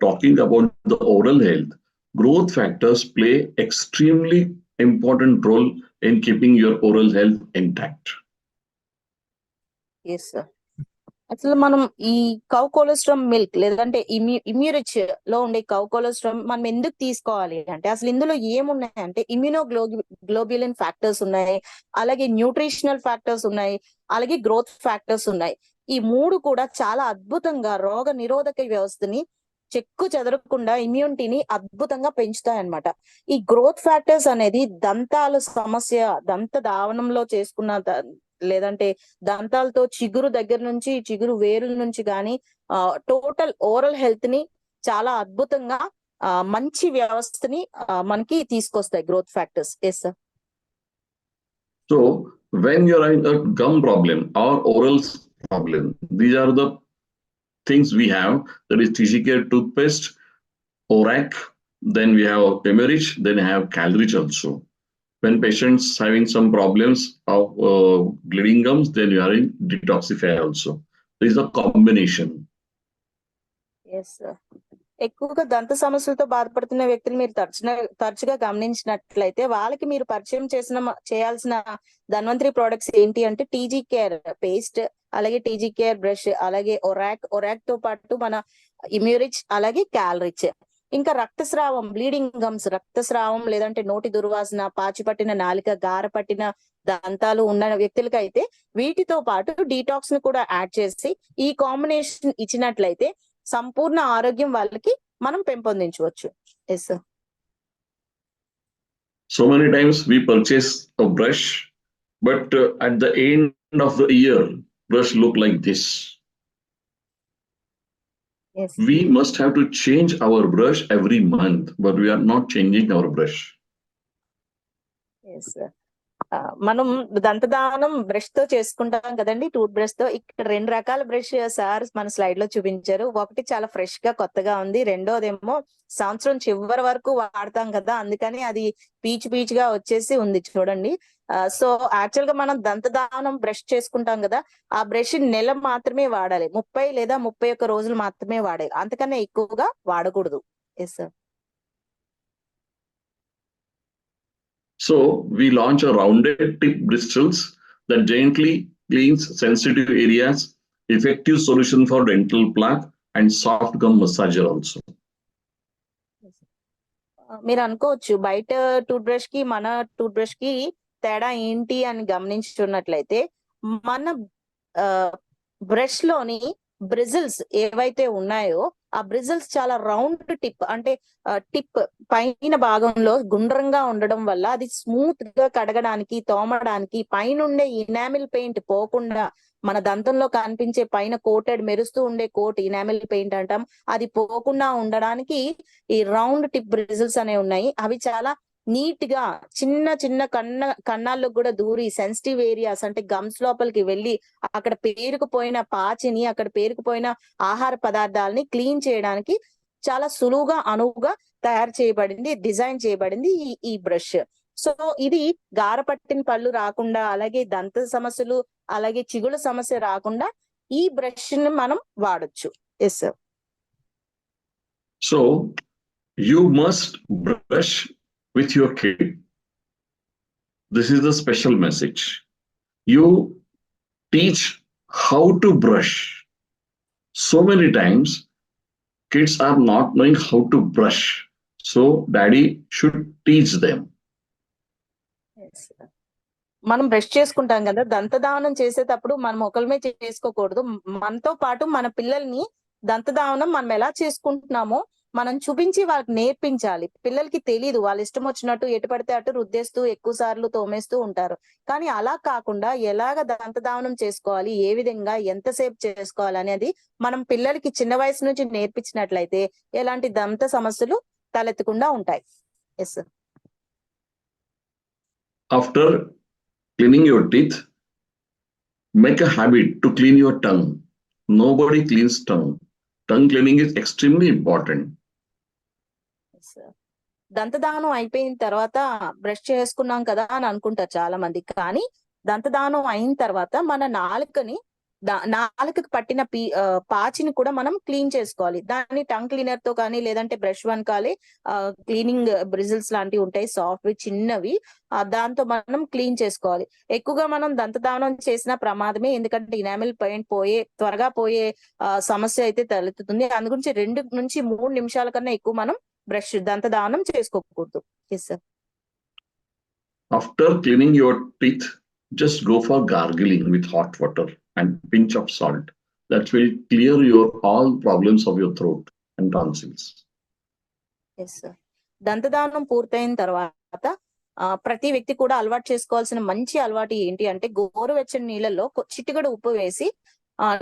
Speaker 1: talking about the oral health, growth factors play extremely important role in keeping your oral health intact.
Speaker 2: Yes sir. అసలు మనం ఈ cow cholesterol milk లేదంటే ఇమ్యూరిచ్ లో ఉండే cow cholesterol మనం ఎందుకు తీసుకోవాలి అంటే, అసలు ఇందులో ఏమున్నాయంటే గ్లోబ్యులిన్ ఫ్యాక్టర్స్ ఉన్నాయి, అలాగే న్యూట్రిషనల్ ఫ్యాక్టర్స్ ఉన్నాయి, అలాగే గ్రోత్ ఫ్యాక్టర్స్ ఉన్నాయి. ఈ మూడు కూడా చాలా అద్భుతంగా రోగ నిరోధక వ్యవస్థని చెక్కు చెదరకుండా ఇమ్యూనిటీని అద్భుతంగా పెంచుతాయన్నమాట. ఈ గ్రోత్ ఫ్యాక్టర్స్ అనేది దంతాల సమస్య, దంత దావనంలో చేసుకున్న లేదంటే దంతాలతో చిగురు దగ్గర నుంచి, చిగురు వేరుల నుంచి కానీ టోటల్ ఓరల్ హెల్త్ ని చాలా అద్భుతంగా మంచి వ్యవస్థని మనకి తీసుకొస్తాయి growth factors. Yes sir.
Speaker 1: So when you're having a gum problem or oral problem, these are the things we have, that is TGK toothpaste, ORAC, then we have Emerich, then we have Calrich also. When patients having some problems of bleeding gums, then you are in detoxify also. There is a combination.
Speaker 2: Yes, sir. ఎక్కువగా దంత సమస్యలతో బాధపడుతున్న వ్యక్తులు మీరు తరచుగా గమనించినట్లయితే వాళ్ళకి మీరు పరిచయం చేయాల్సిన ధన్వంతరి ప్రొడక్ట్స్ ఏంటి అంటే టీజీ కేర్ పేస్ట్, అలాగే టీజీ కేర్ బ్రష్, అలాగే ఒరాక్ తో పాటు మన ఇమ్యూరిచ్, అలాగే క్యాలరిచ్. ఇంకా రక్తస్రావం, బ్లీడింగ్ గమ్స్, రక్తస్రావం లేదంటే నోటి దుర్వాసన, పాచి పట్టిన నాలిక, గార పట్టిన దంతాలు ఉన్న వ్యక్తులకి అయితే వీటితో పాటు డీటాక్స్ ను కూడా యాడ్ చేసి ఈ కాంబినేషన్ ఇచ్చినట్లయితే సంపూర్ణ ఆరోగ్యం వాళ్ళకి మనం పెంపొందించవచ్చు. Yes sir.
Speaker 1: So many times we purchase a brush, but at the end of the year, brush look like this.
Speaker 2: Yes.
Speaker 1: We must have to change our brush every month, but we are not changing our brush.
Speaker 2: Yes, sir. మనం దంతదానం brush తో చేసుకుంటాం కదండి, tooth brush తో. ఇక్కడ 2 రకాల brush sir మన slide లో చూపించారు. ఒకటి చాలా ఫ్రెష్ గా కొత్తగా ఉంది, రెండోదేమో సంవత్సరం చివరి వరకు వాడతాం కదా, అందుకని అది పీచుగా వచ్చేసి ఉంది చూడండి. సో యాక్చువల్ గా మనం దంతదానం బ్రష్ చేసుకుంటాం కదా, ఆ బ్రష్ నెల మాత్రమే వాడాలి, 30 లేదా 31 రోజులు మాత్రమే వాడాలి, అంతకన్నా ఎక్కువగా వాడకూడదు. Yes sir.
Speaker 1: So we launch a rounded tip bristles that gently cleans sensitive areas, effective solution for dental plaque and soft gum massager also.
Speaker 2: మీరు అనుకోవచ్చు బయట టూత్ బ్రష్ కి మన టూత్ బ్రష్ కి తేడా ఏంటి అని గమనించున్నట్లయితే, మన బ్రష్ లోని బ్రిజిల్స్ ఏవైతే ఉన్నాయో ఆ బ్రిజిల్స్ చాలా రౌండ్ టిప్, అంటే టిప్ పైన భాగంలో గుండ్రంగా ఉండడం వల్ల అది స్మూత్ గా కడగడానికి, తోమడానికి, పైనుండే ఇనామిల్ పెయింట్ పోకుండా, మన దంతంలో కనిపించే పైన కోటెడ్ మెరుస్తూ ఉండే కోట్ ఇనామిల్ పెయింట్ అంటాం, అది పోకుండా ఉండడానికి ఈ రౌండ్ టిప్ బ్రిజిల్స్ అనేవి ఉన్నాయి. అవి చాలా నీట్ గా చిన్న చిన్న కన్నాల్లో కూడా దూరి సెన్సిటివ్ ఏరియాస్ అంటే గమ్స్ లోపలికి వెళ్ళి అక్కడ పేరుకుపోయిన పాచిని, అక్కడ పేరుకుపోయిన ఆహార పదార్థాలని క్లీన్ చేయడానికి చాలా సులువుగా, అనువుగా తయారు చేయబడింది, డిజైన్ చేయబడింది ఈ బ్రష్. సో ఇది గారపట్టిన పళ్ళు రాకుండా, అలాగే దంత సమస్యలు, అలాగే చిగుళ్ళ సమస్య రాకుండా ఈ బ్రష్ ని మనం వాడొచ్చు. Yes sir.
Speaker 1: So you must brush with your kid. This is the special message. You teach how to brush. So many times kids are not knowing how to brush. So daddy should teach them.
Speaker 2: మనం brush చేసుకుంటాం కదా, దంతధావనం చేసేటప్పుడు మనం ఒకరిమే చేసుకోకూడదు. మనతో పాటు మన పిల్లల్ని దంతధావనం మనం ఎలా చేసుకుంటున్నామో మనం చూపించి వాళ్ళకి నేర్పించాలి. పిల్లలకి తెలీదు, వాళ్ళ ఇష్టం వచ్చినట్టు ఎటు పడితే అటు రుద్దేస్తూ ఎక్కువ సార్లు తోమేస్తూ ఉంటారు. కానీ అలా కాకుండా ఎలాగ దంతధావనం చేసుకోవాలి, ఏ విధంగా ఎంతసేపు చేసుకోవాలి అనేది మనం పిల్లలకి చిన్న వయసు నుంచి నేర్పించినట్లయితే ఎలాంటి దంత సమస్యలు తలెత్తకుండా ఉంటాయి. Yes.
Speaker 1: After cleaning your teeth, make a habit to clean your tongue. Nobody cleans tongue. Tongue cleaning is extremely important.
Speaker 2: దంతదానం అయిపోయిన తర్వాత బ్రష్ చేసుకున్నాం కదా అని అనుకుంటారు చాలా మంది. కానీ దంతదానం అయిన తర్వాత మన నాలుకకి పట్టిన పాచిని కూడా మనం క్లీన్ చేసుకోవాలి. దాన్ని టంగ్ క్లీనర్ తో కానీ, లేదంటే బ్రష్ వనకాలి క్లీనింగ్ బ్రిజిల్స్ లాంటివి ఉంటాయి, సాఫ్ట్ చిన్నవి, దాంతో మనం క్లీన్ చేసుకోవాలి. ఎక్కువగా మనం దంతదానం చేసిన ప్రమాదమే, ఎందుకంటే ఇనామిల్ పెయింట్ త్వరగా పోయే సమస్య అయితే తలెత్తుతుంది. అందు గురించి 2 నుంచి 3 నిమిషాల కన్నా ఎక్కువ మనం బ్రష్ దంతదానం చేసుకోకూడదు. Yes sir.
Speaker 1: After cleaning your teeth, just go for gargling with hot water and pinch of salt. That will clear your all problems of your throat and tonsils.
Speaker 2: Yes sir. దంతదానం పూర్తయిన తర్వాత ప్రతి వ్యక్తి కూడా అలవాటు చేసుకోవాల్సిన మంచి అలవాటు ఏంటి అంటే, గోరువెచ్చని నీళ్ళల్లో చిటికెడు ఉప్పు వేసి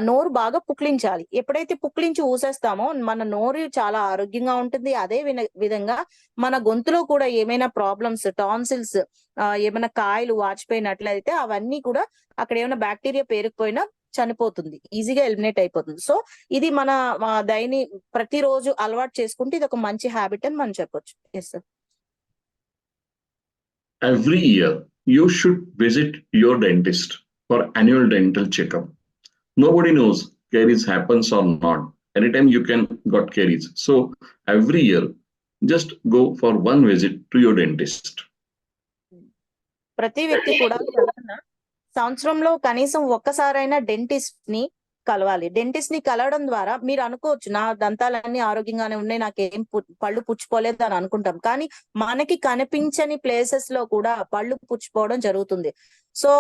Speaker 2: నోరు బాగా పుక్లించాలి. ఎప్పుడైతే పుక్లించి ఊసేస్తామో మన నోరు చాలా ఆరోగ్యంగా ఉంటుంది. అదే విధంగా మన గొంతులో కూడా ఏమైనా ప్రాబ్లమ్స్, టాన్సిల్స్, ఏమైనా కాయలు వాచిపోయినట్లయితే అవన్నీ కూడా అక్కడ ఏమైనా బ్యాక్టీరియా పేరుకుపోయినా చనిపోతుంది, ఈజీగా ఎలిమినేట్ అయిపోతుంది. సో ఇది మన ప్రతిరోజు అలవాటు చేసుకుంటే ఇది ఒక మంచి హ్యాబిట్ అని మనం చెప్పొచ్చు. Yes sir.
Speaker 1: Every year you should visit your dentist for annual dental checkup. Nobody knows caries happens or not. Anytime you can got caries. So every year, just go for one visit to your dentist.
Speaker 2: ప్రతి వ్యక్తి కూడా సంవత్సరంలో కనీసం ఒక్కసారైనా dentist ని కలవాలి. Dentist ని కలవడం ద్వారా మీరు అనుకోవచ్చు, నా దంతాలన్నీ ఆరోగ్యంగానే ఉన్నాయి, నాకేం పళ్ళు పుచ్చిపోలేదు అని అనుకుంటాం. కానీ మనకి కనిపించని ప్లేసెస్ లో కూడా పళ్ళు పుచ్చిపోవడం జరుగుతుంది. సో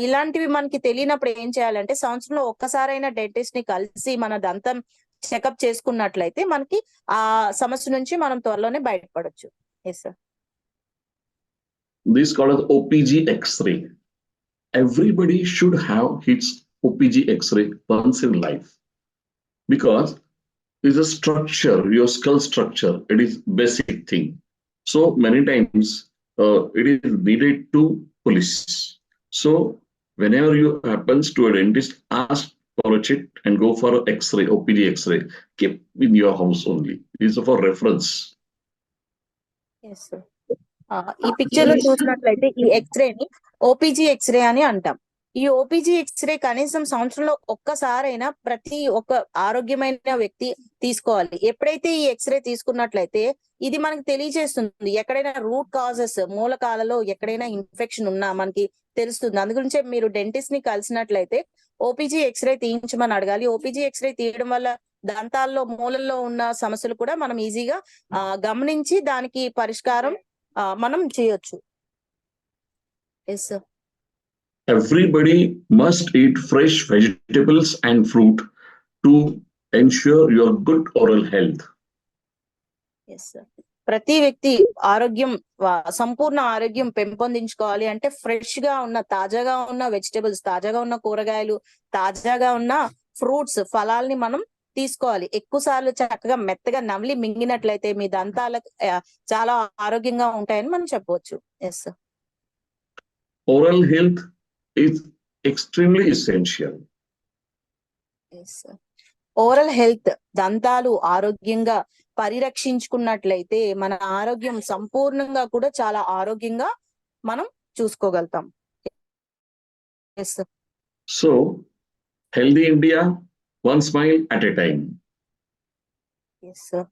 Speaker 2: ఇలాంటివి మనకి తెలియనప్పుడు ఏం చేయాలంటే, సంవత్సరంలో ఒక్కసారైనా డెంటిస్ట్ ని కలిసి మన దంతం చెకప్ చేసుకున్నట్లయితే మనకి ఆ సమస్య నుంచి మనం త్వరలోనే బయటపడొచ్చు. Yes sir.
Speaker 1: This is called as OPG X-ray. Everybody should have his OPG X-ray once in life, because it's a structure, your skull structure. It is basic thing. So many times it is needed to police. So whenever you happens to a dentist, ask for a check and go for an X-ray, OPG X-ray. Keep in your house only. It is for reference.
Speaker 2: Yes, sir. ఈ picture లో చూసినట్లయితే ఈ x ray ని OPG x ray అని అంటాం. ఈ OPG x ray కనీసం సంవత్సరంలో ఒక్కసారైనా ప్రతి ఒక్క ఆరోగ్యమైన వ్యక్తి తీసుకోవాలి. ఎప్పుడైతే ఈ ఎక్స్రే తీసుకున్నట్లయితే ఇది మనకి తెలియజేస్తుంది, ఎక్కడైనా రూట్ కాజెస్, మూలకాలలో ఎక్కడైనా ఇన్ఫెక్షన్ ఉన్నా మనకి తెలుస్తుంది. అందుగురించే మీరు డెంటిస్ట్ ని కలిసినట్లయితే ఓపీజీ ఎక్స్రే తీయించమని అడగాలి. ఓపీజీ ఎక్స్రే తీయడం వల్ల దంతాల్లో మూలల్లో ఉన్న సమస్యలు కూడా మనం ఈజీగా గమనించి దానికి పరిష్కారం మనం చేయొచ్చు. Yes sir.
Speaker 1: Everybody must eat fresh vegetables and fruit to ensure your good oral health.
Speaker 2: Yes sir. ప్రతి వ్యక్తి ఆరోగ్యం సంపూర్ణ ఆరోగ్యం పెంపొందించుకోవాలి అంటే ఫ్రెష్ గా ఉన్న తాజాగా ఉన్న వెజిటబుల్స్, తాజాగా ఉన్న కూరగాయలు, తాజాగా ఉన్న ఫ్రూట్స్, ఫలాల్ని మనం తీసుకోవాలి. ఎక్కువ సార్లు చక్కగా మెత్తగా నమిలి మింగినట్లయితే మీ దంతాలు చాలా ఆరోగ్యంగా ఉంటాయని మనం చెప్పవచ్చు. Yes sir.
Speaker 1: Oral health is extremely essential.
Speaker 2: Yes sir. Oral health, దంతాలు ఆరోగ్యంగా పరిరక్షించుకున్నట్లయితే మన ఆరోగ్యం సంపూర్ణంగా కూడా చాలా ఆరోగ్యంగా మనం చూసుకోగలుగుతాం. Yes sir.
Speaker 1: So, healthy India, one smile at a time.
Speaker 2: Yes sir.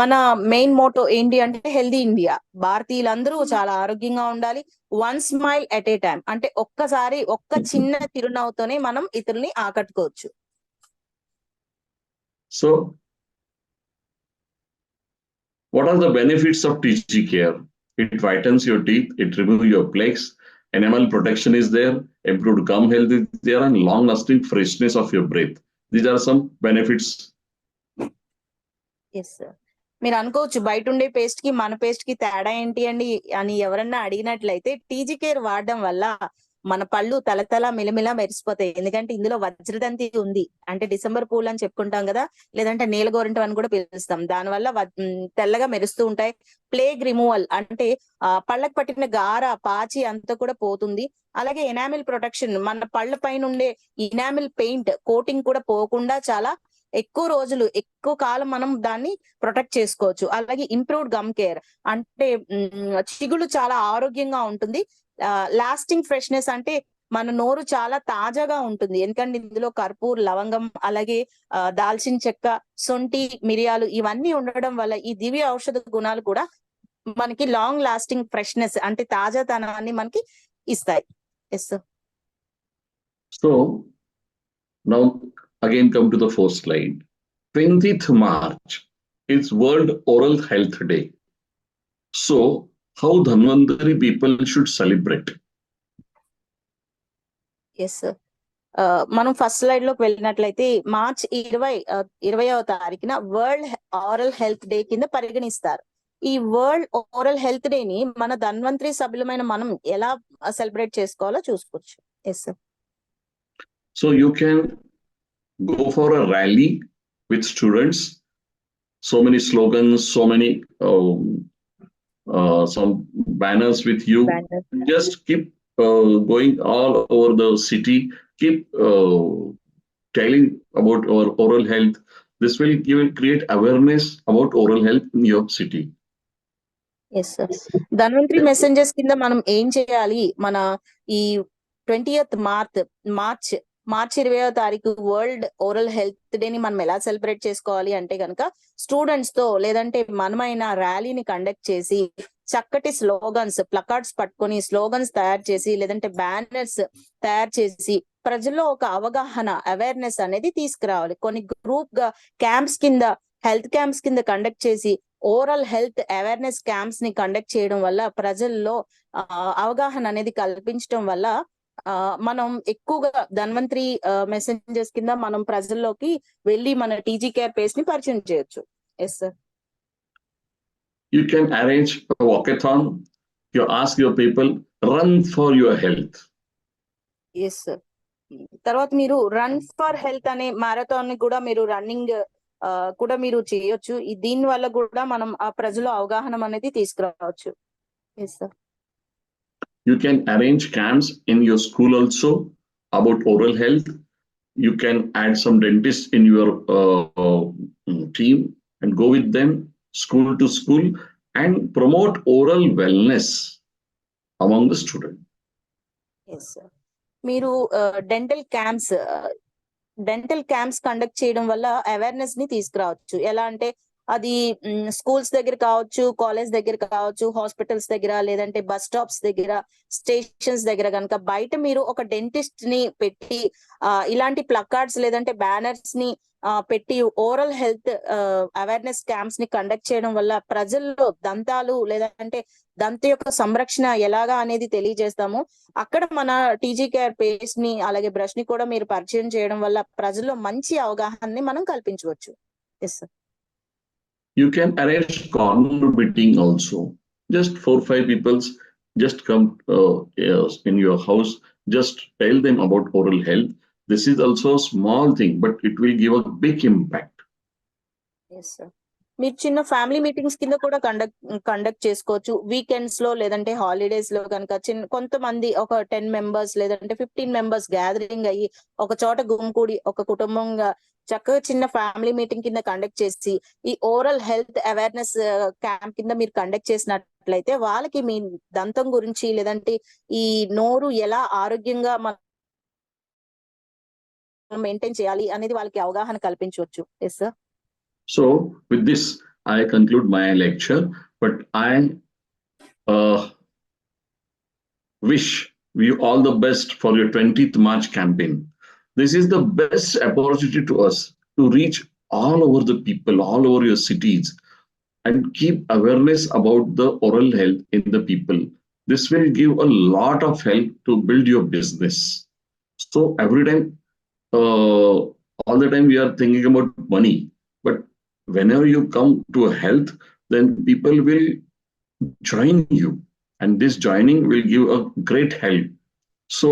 Speaker 2: మన మెయిన్ మోటో ఏంటి అంటే హెల్దీ ఇండియా. భారతీయులందరూ చాలా ఆరోగ్యంగా ఉండాలి. One smile at a time అంటే ఒక్కసారి ఒక్క చిన్న చిరునవ్వుతోనే మనం ఇతరుల్ని ఆకట్టుకోవచ్చు.
Speaker 1: So, what are the benefits of TG Care? It whitens your teeth, it removes your plaques, enamel protection is there, improved gum health is there, and long-lasting freshness of your breath. These are some benefits.
Speaker 2: Yes sir. మీరు అనుకోవచ్చు బయట ఉండే paste కి మన paste కి తేడా ఏంటి అండి అని ఎవరన్నా అడిగినట్లయితే టీజీ కేర్ వాడడం వల్ల మన పళ్ళు తలతల మిలమిలా మెరిసిపోతాయి. ఎందుకంటే ఇందులో వజ్రదంతి ఉంది. అంటే డిసెంబర్ పూలు అని చెప్పుకుంటాం కదా, లేదంటే నీలగోరింటం అని కూడా పిలుస్తాం. దానివల్ల తెల్లగా మెరుస్తూ ఉంటాయి. ప్లేగ్ రిమూవల్ అంటే పళ్ళకు పట్టిన గార, పాచి అంతా కూడా పోతుంది. అలాగే ఎనామిల్ ప్రొటెక్షన్, మన పళ్ళ పైన ఉండే ఇనామిల్ పెయింట్ కోటింగ్ కూడా పోకుండా చాలా ఎక్కువ రోజులు, ఎక్కువ కాలం మనం దాన్ని ప్రొటెక్ట్ చేసుకోవచ్చు. అలాగే ఇంప్రూవ్డ్ గమ్ కేర్ అంటే చిగుళ్ళు చాలా ఆరోగ్యంగా ఉంటుంది. లాస్టింగ్ ఫ్రెష్నెస్ అంటే మన నోరు చాలా తాజాగా ఉంటుంది. ఎందుకంటే ఇందులో కర్పూర్, లవంగం, అలాగే దాల్చిన చెక్క, సొంటి, మిరియాలు ఇవన్నీ ఉండడం వల్ల ఈ దివ్య ఔషధ గుణాలు కూడా మనకి లాంగ్ లాస్టింగ్ ఫ్రెష్నెస్ అంటే తాజాతనాన్ని మనకి ఇస్తాయి. Yes sir.
Speaker 1: So, now again come to the fourth slide. 20th March is World Oral Health Day. So, how Dhanvantari people should celebrate?
Speaker 2: Yes sir. మనం ఫస్ట్ స్లైడ్ లోకి వెళ్ళినట్లయితే మార్చ్ 20వ తారీఖున world oral health day కింద పరిగణిస్తారు. ఈ world oral health day ని మన ధన్వంతరి సభ్యులమైన మనం ఎలా సెలబ్రేట్ చేసుకోవాలో చూసుకోవచ్చు. Yes sir.
Speaker 1: So, you can go for a rally with students. So many slogans, so many some banners with you. Just keep going all over the city. Keep telling about our oral health. This will create awareness about oral health in your city.
Speaker 2: Yes sir. Dhanvantari messengers కింద మనం ఏం చేయాలి? మన ఈ 20th March 20వ తారీఖు world oral health day ని మనం ఎలా సెలబ్రేట్ చేసుకోవాలి అంటే కనుక స్టూడెంట్స్ తో లేదంటే మనమైన ర్యాలీని కండక్ట్ చేసి చక్కటి స్లోగన్స్, ప్లకార్డ్స్ పట్టుకొని స్లోగన్స్ తయారు చేసి లేదంటే బ్యానర్స్ తయారు చేసి ప్రజల్లో ఒక అవగాహన, అవేర్నెస్ అనేది తీసుకురావాలి. కొన్ని గ్రూప్ గా క్యాంప్స్ కింద, హెల్త్ క్యాంప్స్ కింద కండక్ట్ చేసి ఓరల్ హెల్త్ అవేర్నెస్ క్యాంప్స్ ని కండక్ట్ చేయడం వల్ల ప్రజల్లో అవగాహన అనేది కల్పించడం వల్ల మనం ఎక్కువగా ధన్వంతరి మెసెంజర్స్ కింద మనం ప్రజల్లోకి వెళ్ళి మన టీజీ కేర్ పేస్ ని పరిచయం చేయొచ్చు. Yes sir.
Speaker 1: You can arrange a walkathon. You ask your people, run for your health.
Speaker 2: Yes sir. తర్వాత మీరు రన్ ఫర్ హెల్త్ అనే మారథాన్ ని కూడా మీరు రన్నింగ్ కూడా మీరు చేయొచ్చు. దీని వల్ల కూడా మనం ఆ ప్రజలు అవగాహన అనేది తీసుకురావచ్చు. Yes sir.
Speaker 1: You can arrange camps in your school also about oral health. You can add some dentists in your team and go with them school to school and promote oral wellness among the students.
Speaker 2: Yes, sir. మీరు dental camps conduct చేయడం వల్ల awareness ని తీసుకురావచ్చు. ఎలా అంటే అది schools దగ్గర కావచ్చు, కాలేజ్ దగ్గర కావచ్చు, హాస్పిటల్స్ దగ్గర, లేదంటే బస్ స్టాప్స్ దగ్గర, స్టేషన్స్ దగ్గర కనుక బయట మీరు ఒక డెంటిస్ట్ ని పెట్టి ఇలాంటి ప్లకార్డ్స్ లేదంటే బ్యానర్స్ ని పెట్టి ఓరల్ హెల్త్ అవేర్నెస్ క్యాంప్స్ ని కండక్ట్ చేయడం వల్ల ప్రజల్లో దంతాలు లేదంటే దంత యొక్క సంరక్షణ ఎలాగా అనేది తెలియజేస్తాము. అక్కడ మన టీజీ కేర్ పేస్ట్ ని అలాగే బ్రష్ ని కూడా మీరు పరిచయం చేయడం వల్ల ప్రజల్లో మంచి అవగాహనని మనం కల్పించవచ్చు. Yes sir.
Speaker 1: You can arrange corner meeting also. Just 4-5 people just come in your house. Just tell them about oral health. This is also a small thing, but it will give a big impact.
Speaker 2: Yes sir. మీరు చిన్న family meetings కింద కూడా conduct చేసుకోవచ్చు. Weekends లో లేదంటే holidays లో కనుక కొంతమంది ఒక 10 మెంబర్స్ లేదంటే 15 మెంబర్స్ గ్యాదరింగ్ అయ్యి ఒక చోట గుమికూడి ఒక కుటుంబంగా చక్కగా చిన్న ఫ్యామిలీ మీటింగ్ కింద కండక్ట్ చేసి ఈ ఓరల్ హెల్త్ అవేర్నెస్ క్యాంప్ కింద మీరు కండక్ట్ చేసినట్లయితే వాళ్ళకి మీ దంతం గురించి లేదంటే ఈ నోరు ఎలా ఆరోగ్యంగా మనం మెయింటైన్ చేయాలి అనేది వాళ్ళకి అవగాహన కల్పించవచ్చు. Yes sir.
Speaker 1: So with this, I conclude my lecture, but I wish you all the best for your 20th March campaign. This is the best opportunity to us to reach all over the people, all over your cities, and keep awareness about the oral health in the people. This will give a lot of help to build your business. So every time, all the time we are thinking about money, but whenever you come to a health, then people will join you, and this joining will give a great help. So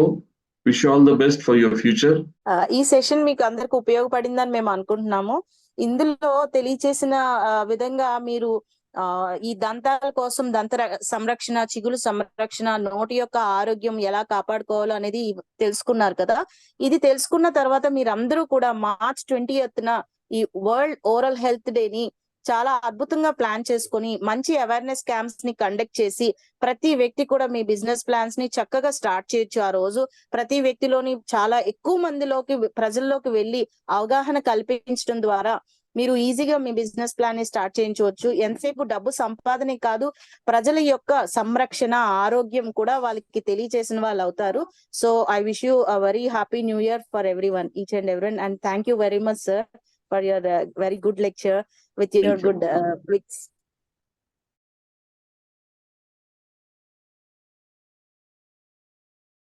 Speaker 1: wish you all the best for your future.
Speaker 2: ఈ session మీకు అందరికి ఉపయోగపడిందని మేము అనుకుంటున్నాము. ఇందులో తెలియచేసిన విధంగా మీరు ఈ దంతాల కోసం దంత సంరక్షణ, చిగులు సంరక్షణ, నోటి యొక్క ఆరోగ్యం ఎలా కాపాడుకోవాలో అనేది తెలుసుకున్నారు కదా. ఇది తెలుసుకున్న తర్వాత మీరందరూ కూడా March 20th ఈ వరల్డ్ ఓరల్ హెల్త్ డే ని చాలా అద్భుతంగా ప్లాన్ చేసుకుని మంచి అవేర్నెస్ క్యాంప్స్ ని కండక్ట్ చేసి ప్రతి వ్యక్తి కూడా మీ బిజినెస్ ప్లాన్స్ ని చక్కగా స్టార్ట్ చేయొచ్చు. ఆ రోజు ప్రతి వ్యక్తిలోని చాలా ఎక్కువ మందిలోకి ప్రజల్లోకి వెళ్ళి అవగాహన కల్పించడం ద్వారా మీరు ఈజీగా మీ బిజినెస్ ప్లాన్ ని స్టార్ట్ చేయించవచ్చు. ఎంతసేపు డబ్బు సంపాదనే కాదు, ప్రజల యొక్క సంరక్షణ, ఆరోగ్యం కూడా వాళ్ళకి తెలియచేసిన వాళ్ళు అవుతారు. So I wish you a very happy new year for everyone, each and everyone, and thank you very much, sir, for your very good lecture with your good